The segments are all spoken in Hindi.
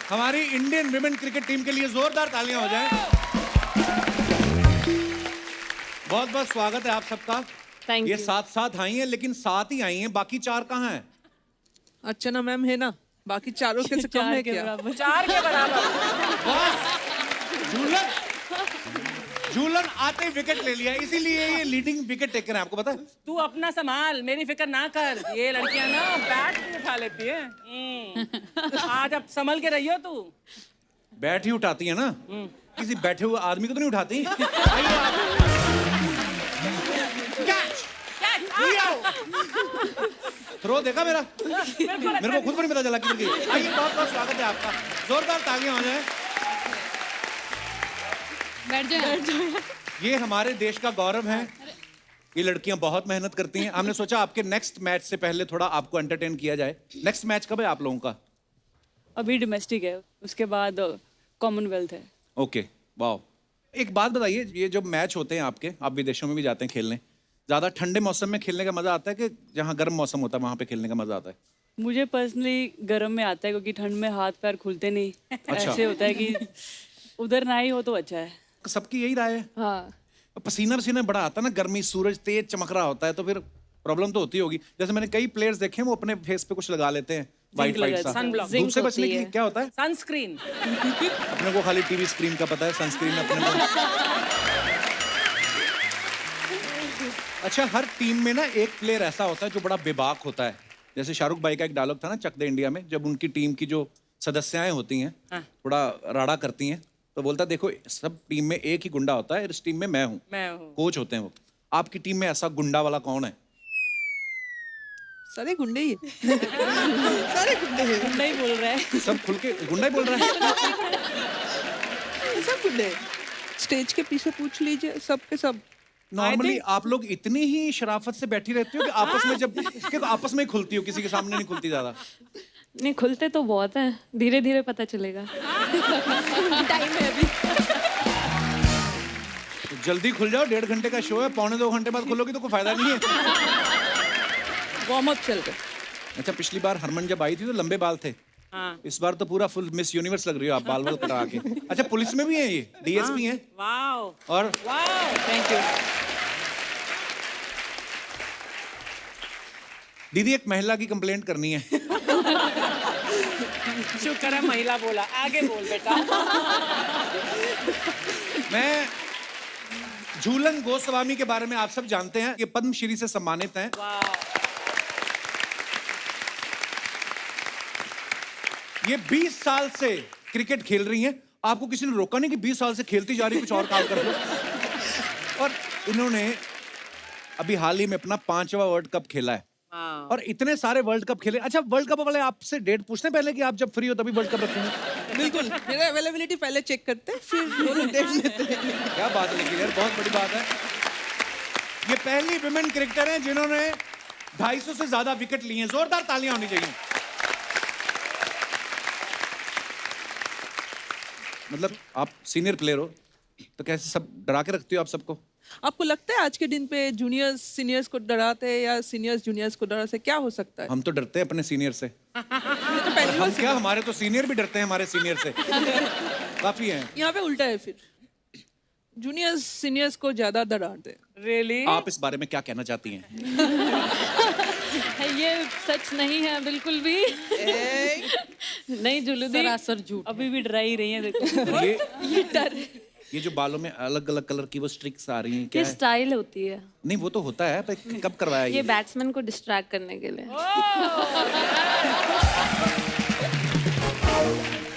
हमारी इंडियन विमेन क्रिकेट टीम के लिए जोरदार तालियां हो जाएं। बहुत बहुत स्वागत है आप सबका। थैंक ये यू। साथ साथ आई हैं, लेकिन साथ ही आई हैं, बाकी चार कहाँ हैं? अर्चना मैम है ना, बाकी चारों के से कम है क्या? चार के बराबर। झूलन झूलन आते ही विकेट ले लिया, इसीलिए ये लीडिंग विकेट टेकर है, आपको पता है? तू अपना संभाल, मेरी फिक्र ना कर। ये लड़कियां ना बैट भी उठा लेती है। आज अब संभल के रहियो तू। बैट ही उठाती है ना, किसी बैठे हुए आदमी को तो नहीं उठाती। आइए आप। कैच थ्रो देखा मेरा? मेरे को खुद को नहीं पता चला किधर गई। आइए, बहुत बहुत स्वागत है आपका। जोरदार तालियां हो जाए। बैठ जाओ। ये हमारे देश का गौरव है। ये लड़कियां बहुत मेहनत करती हैं। हमने सोचा आपके नेक्स्ट मैच से पहले थोड़ा आपको एंटरटेन किया जाए। नेक्स्ट मैच कब है आप लोगों का? अभी डोमेस्टिक है, उसके बाद कॉमनवेल्थ है। ओके, वाह। एक बात बताइए, ये जब मैच होते हैं आपके, आप विदेशों में भी जाते हैं खेलने, ज्यादा ठंडे मौसम में खेलने का मजा आता है कि जहाँ गर्म मौसम होता है वहां पे खेलने का मजा आता है? मुझे पर्सनली गर्म में आता है, क्योंकि ठंड में हाथ पैर खुलते नहीं। अच्छा। ऐसे होता है कि उधर ना ही हो तो अच्छा है। सबकी यही राय है। हाँ, पसीना पसीना बड़ा आता है ना, गर्मी, सूरज तेज चमक रहा होता है, तो फिर प्रॉब्लम तो होती होगी। जैसे मैंने कई प्लेयर्स देखे हैं, वो अपने फेस पे कुछ लगा लेते हैं, वाइट वाइट सा। sunblock। धूप से Zinc बचने के लिए होती है। क्या होता है? सनस्क्रीन। अपने को खाली टीवी स्क्रीन का पता है, सनस्क्रीन अपने को। अच्छा, हर टीम में ना एक प्लेयर ऐसा होता है जो बड़ा बेबाक होता है। जैसे शाहरुख भाई का एक डायलॉग था ना चक दे इंडिया में, जब उनकी टीम की जो सदस्याएं होती हैं थोड़ा राड़ा करती हैं, तो बोलता देखो सब टीम में एक ही गुंडा होता है, इस टीम में मैं हूँ, कोच होते हैं वो। आपकी टीम में ऐसा गुंडा वाला कौन है? सारे गुंडे ही है। सारे गुंडे हैं। गुंडा ही बोल रहा है। सब खुल के गुंडा ही बोल रहा है। सब गुंडे हैं। स्टेज के पीछे पूछ लीजिए, सब के सब। नॉर्मली आप लोग इतनी ही शराफत से बैठी रहती हो कि आपस में जब कि तो आपस में ही खुलती हो, किसी के सामने नहीं खुलती ज्यादा? नहीं खुलते तो बहुत हैं, धीरे धीरे पता चलेगा। टाइम है अभी। तो जल्दी खुल जाओ, 1.5 घंटे का शो है, 1.25-2 घंटे बाद खुलोगी तो कोई फायदा नहीं है। वार्म अप चल रहा। अच्छा, पिछली बार हरमन जब आई थी तो लंबे बाल थे। हाँ। इस बार तो पूरा फुल मिस यूनिवर्स लग रही हो आप, बाल बाल कटा के। अच्छा, पुलिस में भी है ये, डीएसपी हैं। वाओ और वाओ, थैंक यू। दीदी एक महिला की कंप्लेंट करनी है। शुक्र है महिला बोला, आगे बोल बेटा। मैं झूलन गोस्वामी के बारे में आप सब जानते हैं, ये पद्मश्री से सम्मानित हैं। वाओ। ये 20 साल से क्रिकेट खेल रही हैं। आपको किसी ने रोका नहीं कि 20 साल से खेलती जा रही, कुछ और काम कर लो। और इन्होंने अभी हाल ही में अपना 5वां वर्ल्ड कप खेला है। और इतने सारे वर्ल्ड कप खेले। अच्छा, वर्ल्ड कप वाले आपसे डेट पूछते हैं पहले कि आप जब फ्री हो तभी वर्ल्ड कप रखेंगे? बिल्कुल, मेरा अवेलेबिलिटी पहले चेक करते हैं, फिर वो लोग देख लेते हैं। क्या बात है, लेकिन यार बहुत बड़ी बात है। ये पहली विमेन क्रिकेटर हैं जिन्होंने 250 से ज्यादा विकेट लिए हैं। जोरदार तालियां होनी चाहिए। मतलब आप सीनियर प्लेयर हो तो कैसे सब डरा के रखती हो आप सबको? आपको लगता है आज के दिन पे जूनियर्स सीनियर्स को डराते हैं या सीनियर्स जूनियर्स को डराते हैं? क्या हो सकता है? हम तो डरते हैं अपने सीनियर से। ये तो पहली हम बार क्या, हमारे तो सीनियर भी डरते हैं हमारे सीनियर से। काफी हैं। यहाँ पे उल्टा है, फिर जूनियर्स सीनियर्स को ज्यादा डराते हैं। रियली? आप इस बारे में क्या कहना चाहती हैं? ये सच नहीं है बिल्कुल भी। नहीं जुलूदी, सरासर झूठ। अभी भी डरा ही रही है, देखो। ये डर। ये जो बालों में अलग अलग कलर की वो स्ट्रिक्स आ रही हैं, क्या ये है? स्टाइल होती है। नहीं वो तो होता है, पर कब करवाया ये बैट्समैन को डिस्ट्रैक्ट करने के लिए।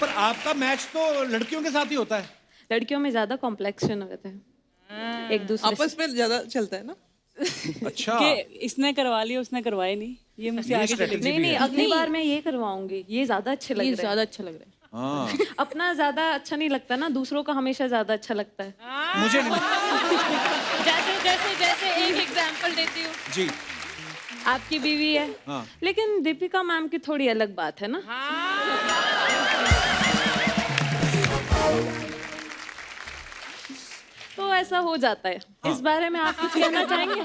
पर आपका मैच तो लड़कियों के साथ ही होता है। लड़कियों में ज्यादा कॉम्प्लेक्शन होते हैं एक दूसरे आपस में ज्यादा चलता है ना। अच्छा, कि इसने करवा लिया, उसने करवाए नहीं, ये मुझसे ये आगे चले। strategy नहीं भी नहीं, है। अगली बार मैं ये करवाऊंगी, ये ज्यादा अच्छे लग रहे हैं। ज्यादा अच्छा लग रहा है। हाँ, अपना ज्यादा अच्छा नहीं लगता ना, दूसरों का हमेशा ज्यादा अच्छा लगता है। मुझे जैसे जैसे जैसे एक एग्जांपल देती हूँ, जी। आपकी बीवी है, हाँ। लेकिन दीपिका मैम की थोड़ी अलग बात है ना। तो ऐसा हो जाता है। इस बारे में आप कुछ कहना चाहेंगे?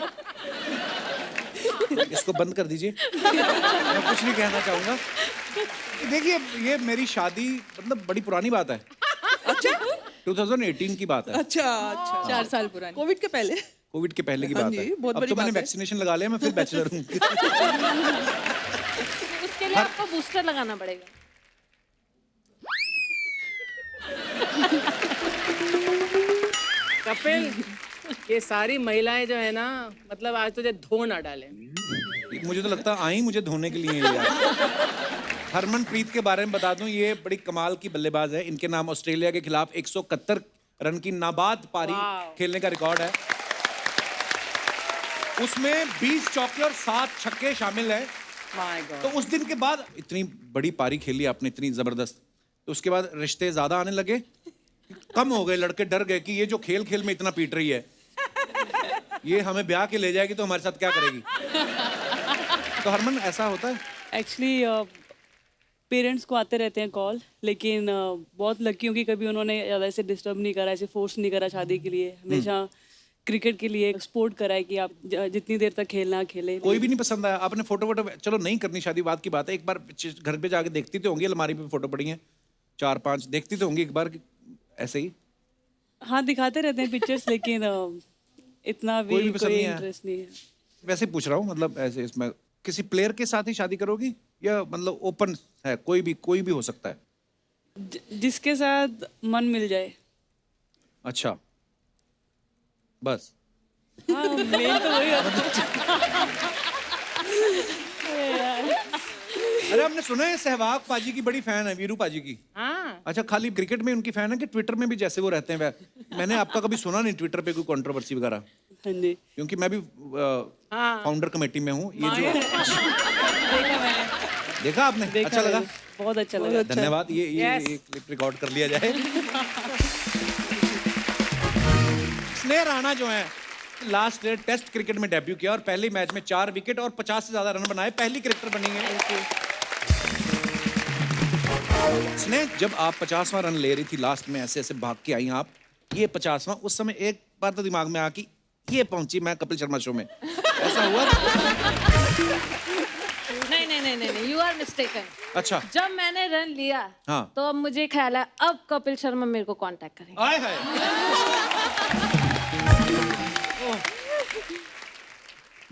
इसको बंद कर दीजिए। मैं कुछ नहीं कहना चाहूंगा। देखिए ये मेरी शादी मतलब बड़ी पुरानी बात है। अच्छा 2018 की बात है। अच्छा अच्छा 4 साल पुरानी। कोविड के पहले। कोविड के पहले की हाँ बात जी, है। बहुत अब बड़ी तो मैंने बात है। वैक्सीनेशन लगा लिया, मैं फिर बैचलर हूँ। उसके लिए आपको बूस्टर लगाना पड़ेगा। कपिल, ये सारी महिलाएं जो है ना, मतलब आज तुझे धो ना डाले। मुझे तो लगता है आई मुझे धोने के लिए ही यार। हरमनप्रीत के बारे में बता दूं, ये बड़ी कमाल की बल्लेबाज है। इनके नाम ऑस्ट्रेलिया के खिलाफ 171 रन की नाबाद पारी खेलने का रिकॉर्ड है। उसमें 20 चौके और 7 छक्के शामिल है। माय तो गॉड। उस दिन के बाद इतनी बड़ी पारी खेली आपने, इतनी जबरदस्त, तो उसके बाद रिश्ते ज्यादा आने लगे, कम हो गए? लड़के डर गए कि ये जो खेल खेल में इतना पीट रही है, ये हमें ब्याह के ले जाएगी तो हमारे साथ क्या करेगी? तो हरमन ऐसा होता है? एक्चुअली पेरेंट्स को आते रहते हैं कॉल, लेकिन बहुत लकी हूँ कि कभी उन्होंने ज़्यादा ऐसे डिस्टर्ब नहीं करा, ऐसे फोर्स नहीं करा शादी के लिए। हमेशा क्रिकेट के लिए सपोर्ट करा है कि आप जितनी देर तक खेलना खेले। कोई भी नहीं पसंद आया? आपने फोटो वोटो, चलो नहीं करनी शादी बात की बात है, एक बार घर पे जाके देखती तो होंगी, अलमारी पे फोटो पड़ी हैं 4-5, देखती तो होंगी एक बार ऐसे ही? हाँ दिखाते रहते हैं पिक्चर्स, लेकिन इतना भी कोई भी पसंद कोई नहीं आया? इंटरेस्ट नहीं है। वैसे पूछ रहा हूँ, मतलब ऐसे इसमें किसी प्लेयर के साथ ही शादी करोगी या मतलब ओपन है, कोई भी हो सकता है? जिसके साथ मन मिल जाए। अच्छा, बस। हाँ मेन तो वही होता है। अरे हमने सुना है सहवाग पाजी की बड़ी फैन है, वीरू पाजी की। हाँ, अच्छा, खाली क्रिकेट में उनकी फैन है कि ट्विटर में भी जैसे वो रहते हैं वह? मैंने आपका कभी सुना नहीं ट्विटर पे कोई कंट्रोवर्सी वगैरह, हाँ जी। क्योंकि मैं भी फाउंडर कमेटी में हूँ। ये जो देखा मैंने। देखा आपने? देखा अच्छा लगा? मैंने, बहुत अच्छा लगा। धन्यवाद। ये क्लिप रिकॉर्ड कर लिया जाए। स्नेह राणा जो है, लास्ट टेस्ट क्रिकेट में डेब्यू किया और पहले मैच में 4 विकेट और 50 से ज्यादा रन बनाए, पहली क्रिकेटर बनी है। स्नेह, जब आप 50वां रन ले रही थी लास्ट में, ऐसे ऐसे भाग के आई आप, ये 50वां, उस समय एक बार तो दिमाग में आ कि ये पहुंची मैं कपिल शर्मा शो में, ऐसा हुआ? नहीं, यू आर मिस्टेकन। अच्छा, जब मैंने रन लिया हाँ। तो अब मुझे ख्याल है अब कपिल शर्मा मेरे को कांटेक्ट करेंगे। आए हाय।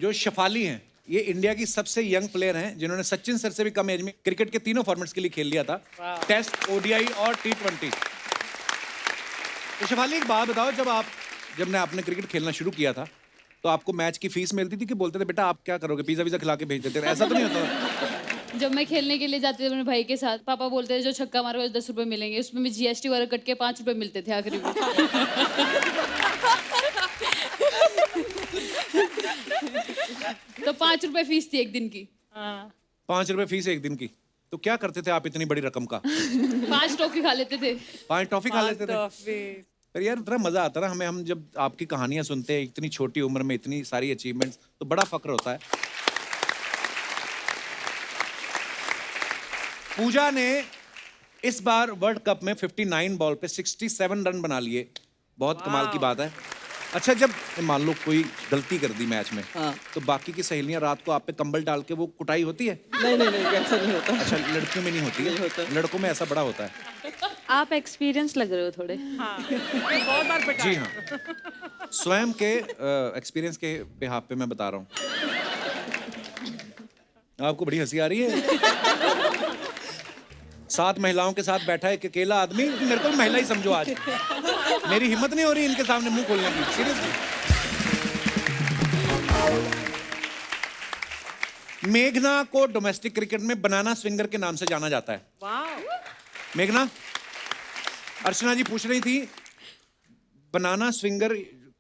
जो शेफाली हैं, ये इंडिया की सबसे यंग प्लेयर हैं जिन्होंने सचिन सर से भी कम एज में क्रिकेट के तीनों फॉर्मेट्स के लिए खेल लिया था, टेस्ट, ओडीआई और T20। तो शेफाली एक बात बताओ, जब आपने क्रिकेट खेलना शुरू किया था तो आपको मैच की फीस मिलती थी कि बोलते थे बेटा आप क्या करोगे, पिज्जा विज़ा खिला के भेज देते थे? ऐसा तो नहीं होता? जब मैं खेलने के लिए जाती थी अपने भाई के साथ, पापा बोलते थे जो छक्का मारोगे 10 रुपए मिलेंगे, उसमें भी जीएसटी वगैरह कट के 5 रुपए मिलते थे आखिरी में। तो 5 रुपए फीस थी एक दिन की। 5 रुपए फीस एक दिन की। तो क्या करते थे आप इतनी बड़ी रकम का? 5 टॉफी खा लेते थे। 5 टॉफी खा लेते थे? पर यार इतना मजा आता ना हमें, हम जब आपकी कहानियां सुनते हैं, इतनी छोटी उम्र में इतनी सारी अचीवमेंट्स, तो बड़ा फक्र होता है। पूजा ने इस बार वर्ल्ड कप में 59 बॉल पे 67 रन बना लिए, बहुत कमाल की बात है। अच्छा, जब मान लो कोई गलती कर दी मैच में, हाँ। तो बाकी की सहेलियां रात को आप पे कंबल डाल के वो कुटाई होती है? नहीं ऐसा नहीं होता। अच्छा, लड़कियों में नहीं होती नहीं है? होता। लड़कों में ऐसा बड़ा होता है। आप एक्सपीरियंस लग रहे हो थोड़े। हाँ, ये बहुत बार पिटा जी है। हाँ, स्वयं के एक्सपीरियंस के बिहाफ पे मैं बता रहा हूँ। आपको बड़ी हंसी आ रही है? 7 महिलाओं के साथ बैठा है एक अकेला आदमी, मेरे को महिला ही समझो आज। मेरी हिम्मत नहीं हो रही इनके सामने मुंह खोलने की, सीरियसली। मेघना को डोमेस्टिक क्रिकेट में बनाना स्विंगर के नाम से जाना जाता है। वाह, मेघना, अर्चना जी पूछ रही थी बनाना स्विंगर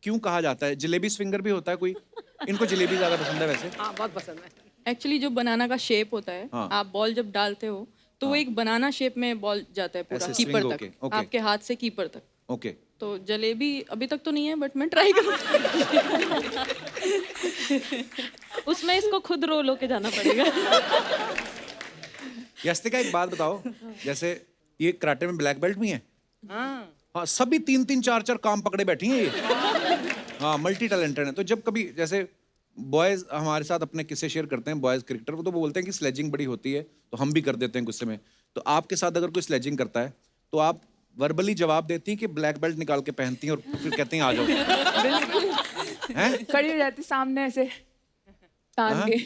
क्यों कहा जाता है? जलेबी स्विंगर भी होता है कोई? इनको जलेबी ज्यादा पसंद है वैसे। हाँ बहुत पसंद है। एक्चुअली जो बनाना का शेप होता है, हाँ। आप बॉल जब डालते हो तो वो एक बनाना शेप में बॉल जाता है पूरा ऐसे कीपर swing तक, होके, okay। आपके हाथ से कीपर तक। ओके। तो जलेबी अभी तक तो नहीं है, बट मैं ट्राई करूँगी। उसमें इसको खुद रोल होके जाना पड़ेगा। यस्तिका एक बात बताओ, जैसे ये कराटे में ब्लैक बेल्ट भी हैं? हाँ, हाँ, सभी 3-3 4-4 काम पकड़े बैठी हैं ये। हाँ, मल्टी टैलेंटेड है। तो जब कभी जैसे बॉयज हमारे साथ अपने किस्से शेयर करते हैं, बॉयज क्रिकेटर, वो तो बोलते हैं कि स्लेजिंग बड़ी होती है, तो हम भी कर देते हैं गुस्से में। तो आपके साथ अगर कोई स्लेजिंग करता है तो आप वर्बली जवाब देती हैं कि ब्लैक बेल्ट निकाल के पहनती हैं और फिर कहती हैं आ जाओ? हैं? खड़ी हो जाती सामने ऐसे तान हाँ? के।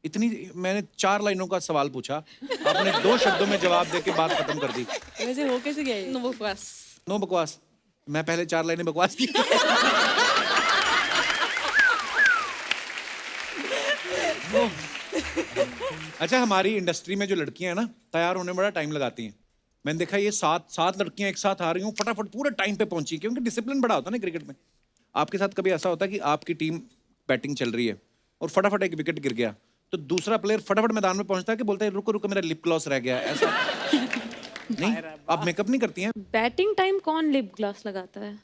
इतनी मैंने 4 लाइनों का सवाल पूछा, आपने 2 शब्दों में जवाब दे के बात खत्म कर दी। वैसे हो कैसे गया ये? नो बकवास। नो बकवास। मैं पहले 4 लाइनें बकवास की। अच्छा, हमारी इंडस्ट्री में जो लड़कियां हैं ना, तैयार होने में बड़ा टाइम लगाती हैं। मैंने देखा ये 7 लड़कियां एक साथ आ रही हूँ, फटाफट पूरे टाइम पे पहुंची, क्योंकि डिसिप्लिन बड़ा होता है ना क्रिकेट में। आपके साथ कभी ऐसा होता है कि आपकी टीम बैटिंग चल रही है और फटाफट एक विकेट गिर गया, तो दूसरा प्लेयर फटाफट मैदान में पहुंचता है कि बोलता है रुको रुको मेरा लिप ग्लॉस रह गया, ऐसा? नहीं, आप मेकअप नहीं करती हैं? बैटिंग टाइम कौन लिप ग्लॉस लगाता है?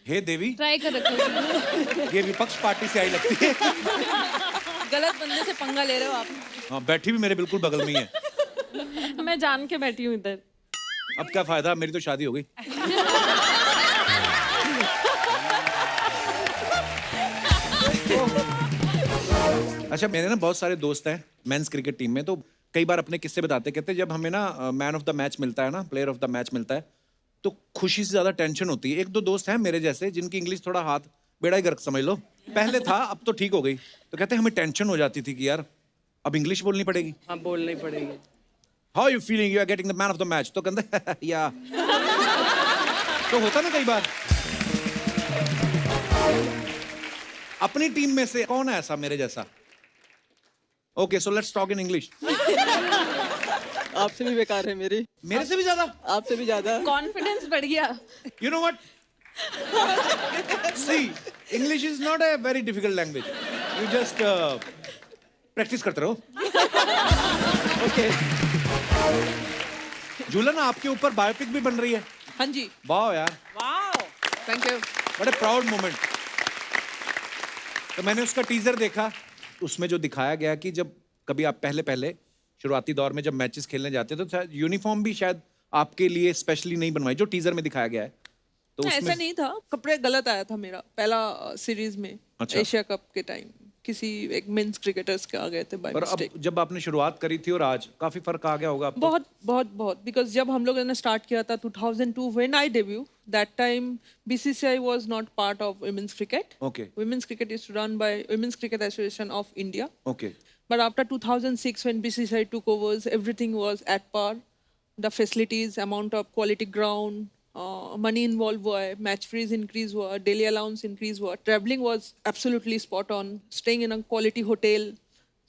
हे देवी, ट्राई कर रखो। ये विपक्ष पार्टी से आई लगती है। गलत बंदे से पंगा ले रहे हो आप। हाँ, बैठी भी मेरे बिल्कुल बगल में ही है। मैं जान के बैठी हूँ इधर। अब क्या फायदा, मेरी तो शादी हो गई। अच्छा, मेरे ना बहुत सारे दोस्त हैं मेंस क्रिकेट टीम में, तो कई बार अपने किस्से बताते, कहते जब हमें ना मैन ऑफ द मैच मिलता है ना, प्लेयर ऑफ द मैच मिलता है, तो खुशी से ज्यादा टेंशन होती है। 1-2 दोस्त हैं मेरे जैसे जिनकी इंग्लिश थोड़ा हाथ बेड़ा ही गर्क समझ लो, पहले था अब तो ठीक हो गई, तो कहते हमें टेंशन हो जाती थी कि यार अब इंग्लिश बोलनी पड़ेगी। हाँ, बोलनी पड़ेगी। How you feeling, you are getting the man of the match, तो कहते या तो होता ना कई बार। अपनी टीम में से कौन है ऐसा मेरे जैसा? Okay, so let's talk in English. आपसे भी बेकार है मेरी। मेरे से भी ज्यादा? आपसे भी ज्यादा। कॉन्फिडेंस बढ़ गया। You know what? See, English is not a very difficult language. You just practice करते रहो। Okay. झूलन, आपके ऊपर बायोपिक भी बन रही है। हाँ जी। वाह यार, वाओ, थैंक यू। बड़े प्राउड मोमेंट। तो मैंने उसका टीजर देखा, उसमें जो दिखाया गया कि जब कभी आप पहले शुरुआती दौर में जब मैचेस खेलने जाते तो शायद यूनिफॉर्म भी शायद आपके लिए स्पेशली नहीं बनवाई, जो टीजर में दिखाया गया है। तो ऐसा नहीं था, कपड़े गलत आया था मेरा पहला सीरीज में। अच्छा। एशिया कप के टाइम किसी एक मेंस क्रिकेटर्स के आ गए थे बाय पर अब मिस्टेक। जब आपने शुरुआत करी थी और आज काफी फर्क आ गया होगा आपको? बहुत बिकॉज जब हम लोगों ने स्टार्ट किया था 2002 when I debut, that time BCCI was not part of women's cricket. Okay. Women's cricket is run by Women's Cricket Association of India. Okay. But after 2006, when BCCI took over, everything was at par. The facilities, amount of quality ground, money involved हुआ है, match fees increase हुआ, daily allowance increase हुआ, traveling was absolutely spot on, staying in a quality hotel.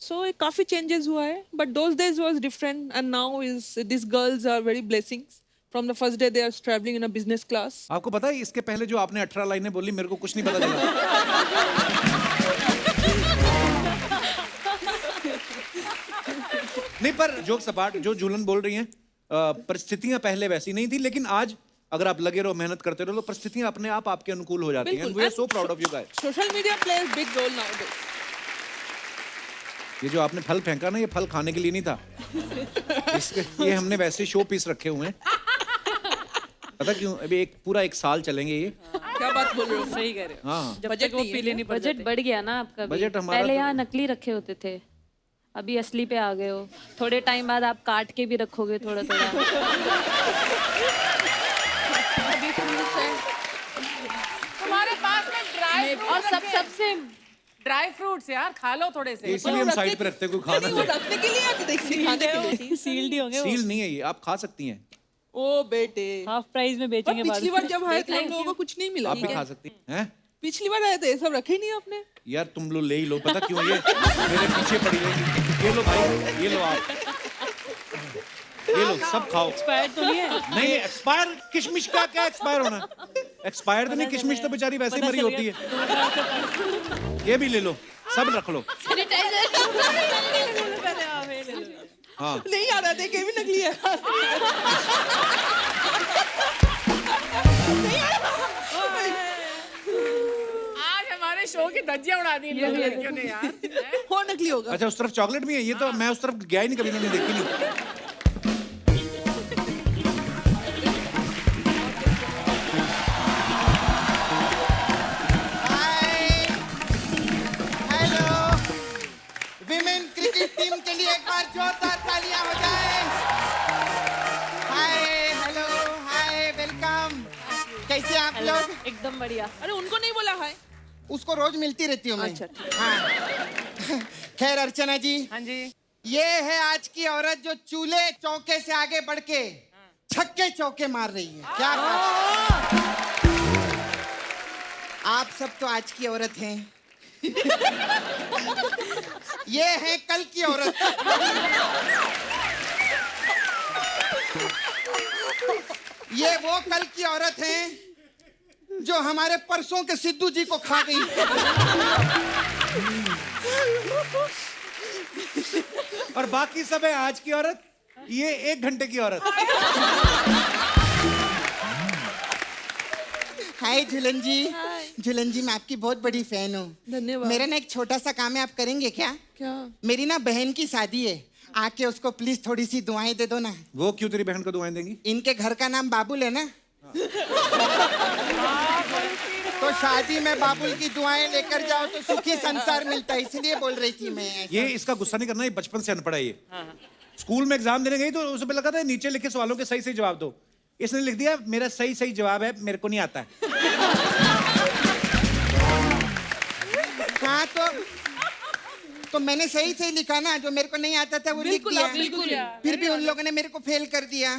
So काफी changes हुआ है, but those days was different, and now is these girls are very blessings. From the first day they are traveling in a business class. आपको पता है इसके पहले जो आपने 18 लाइनें बोली, मेरे को कुछ नहीं पता चला। नहीं, पर जोक सपाट जो झूलन बोल रही हैं, परिस्थितियां पहले वैसी नहीं थी, लेकिन आज अगर आप लगे रहो, मेहनत करते रहो, तो परिस्थितियां अपने आप आपके अनुकूल हो जाती हैं। We are so proud of you guys. Social media plays big role nowadays. ये जो आपने फल फेंका ना, ये फल खाने के लिए नहीं था। ये हमने वैसे शो पीस रखे हुए हैं। पता क्यों? अभी पूरा एक साल चलेंगे ये। क्या बात बोल रहे हो? सही कह रहे हो। हाँ, जब तक वो पीले नहीं पड़ बजट जाते। बढ़ गया ना आपका भी। बजट हमारा पहले तो- यहाँ नकली रखे होते थे, अभी असली पे आ गए हो। थोड़े टाइम बाद आप काट के भी रखोगे थोड़ा थोड़ा। तुम्हारे पास में ड्राई और सबसे ड्राई फ्रूट्स यार, खा लो थोड़े से। इसीलिए हम साइड पे रखते हैं, कोई खाना वो रखने के लिए या देखिए खाने के लिए? सील्ड ही होंगे वो। सील नहीं है ये, आप खा सकती हैं। ओ बेटे, हाफ प्राइस में पर बेचेंगे बाद पिछली में। बार जब आए थे हम लोगों को कुछ नहीं मिला। आप भी खा सकती हैं। पिछली बार आए थे ये सब रखे नहीं आपने। यार तुम लोग ले ही लो, पता क्यों? ये मेरे पीछे पड़ी रहेगी। ये लो भाई, ये लो आप, ये लो सब खाओ। एक्सपायर तो नहीं है? नहीं, एक्सपायर किशमिश का क्या एक्सपायर होना? एक्सपायर तो नहीं, किशमिश तो बेचारी वैसे ही मरी होती है। ये भी ले लो, सब रख लो। हाँ, नहीं आ रहा, देखे भी नकली है। आज हमारे शो की धज्जियां उड़ा दी इन लोग लड़कियों ने यार। हो नकली होगा। अच्छा उस तरफ चॉकलेट भी है? ये तो मैं उस तरफ गया ही नहीं, कभी मैंने देखी नहीं। हेलो, विमेन क्रिकेट टीम के लिए एक बार जोरदार तालियां हो जाए। कैसे आप लोग? एकदम बढ़िया। अरे उनको नहीं बोला हाय। उसको रोज मिलती रहती हूँ मैं। अच्छा, ठीक। हाँ। खैर अर्चना जी, हाँ जी। ये है आज की औरत जो चूल्हे चौके से आगे बढ़ के छक्के चौके मार रही है। क्या बात। आप सब तो आज की औरत हैं। ये है कल की औरत। ये वो कल की औरत हैं जो हमारे परसों के सिद्धू जी को खा गई। और बाकी सब है आज की औरत, ये 1 घंटे की औरत। हाय झूलन जी। झूलन जी, मैं आपकी बहुत बड़ी फैन हूँ। धन्यवाद। मेरा ना एक छोटा सा काम है, आप करेंगे क्या? क्या? मेरी ना बहन की शादी है, आके उसको प्लीज थोड़ी सी दुआएं दे दो ना। वो क्यों तेरी बहन को दुआएं देंगी? इनके घर का नाम बाबुल है ना। तो शादी में बाबुल की दुआएं लेकर जाओ तो सुखी संसार मिलता है, इसलिए बोल रही थी मैं ऐसा। ये इसका गुस्सा नहीं करना, ये बचपन से अनपढ़ है ये। स्कूल में एग्जाम देने गई तो उसे पे लगा था नीचे लिखे सवालों के सही सही जवाब दो। इसने लिख दिया मेरा सही सही जवाब है, मेरे को नहीं आता है। हाँ तो मैंने सही सही लिखा ना, जो मेरे को नहीं आता था वो लिख दिया। फिर भी उन लोगों ने मेरे को फेल कर दिया।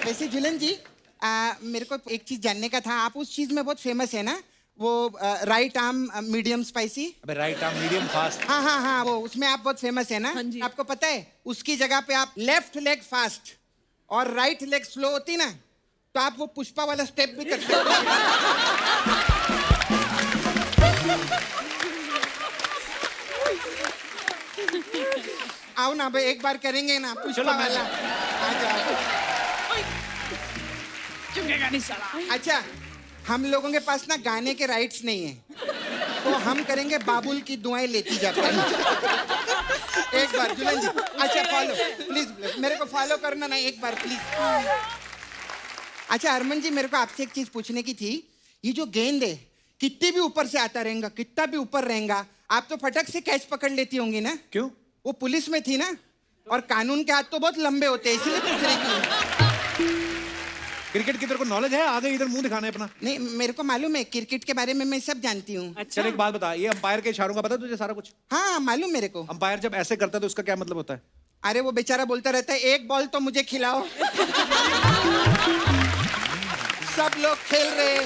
वैसे झूलन जी, मेरे को एक चीज जानने का था, आप उस चीज में बहुत फेमस है ना, वो राइट आर्म मीडियम स्पाइसी। अबे राइट आर्म मीडियम फास्ट। हाँ हाँ हाँ, वो उसमें आप बहुत फेमस है ना। हाँ जी। आपको पता है उसकी जगह पे आप लेफ्ट लेग फास्ट और राइट लेग स्लो होती ना, तो आप वो पुष्पा वाला स्टेप भी कर सकते हो। आओ ना भाई, एक बार करेंगे ना पुष्पा वाला। आ जाओ। अच्छा, हम लोगों के पास ना गाने के राइट्स नहीं है, तो हम करेंगे बाबुल की दुआएं लेती जाकर। एक बार झूलन जी, अच्छा फॉलो प्लीज, मेरे को फॉलो करना ना एक बार प्लीज। अच्छा हरमन जी, मेरे को आपसे एक चीज पूछने की थी। ये जो गेंद है कितनी भी ऊपर से आता रहेगा, कितना भी ऊपर रहेगा, आप तो फटक से कैच पकड़ लेती होंगी ना? क्यों? वो पुलिस में थी ना, और कानून के हाथ तो बहुत लंबे होते हैं, इसलिए पूछ रही थी। क्रिकेट की तेरे को नॉलेज है? आगे इधर मुंह दिखाना है अपना। नहीं, मेरे को मालूम है क्रिकेट के बारे में, मैं सब जानती हूँ। चल एक बात बता, ये अंपायर के इशारों का पता है तुझे सारा कुछ? हाँ मालूम मेरे को। अंपायर जब ऐसे करता है तो उसका क्या मतलब होता है? अरे वो बेचारा बोलता रहता है एक बॉल तो मुझे खिलाओ। सब लोग खेल रहे,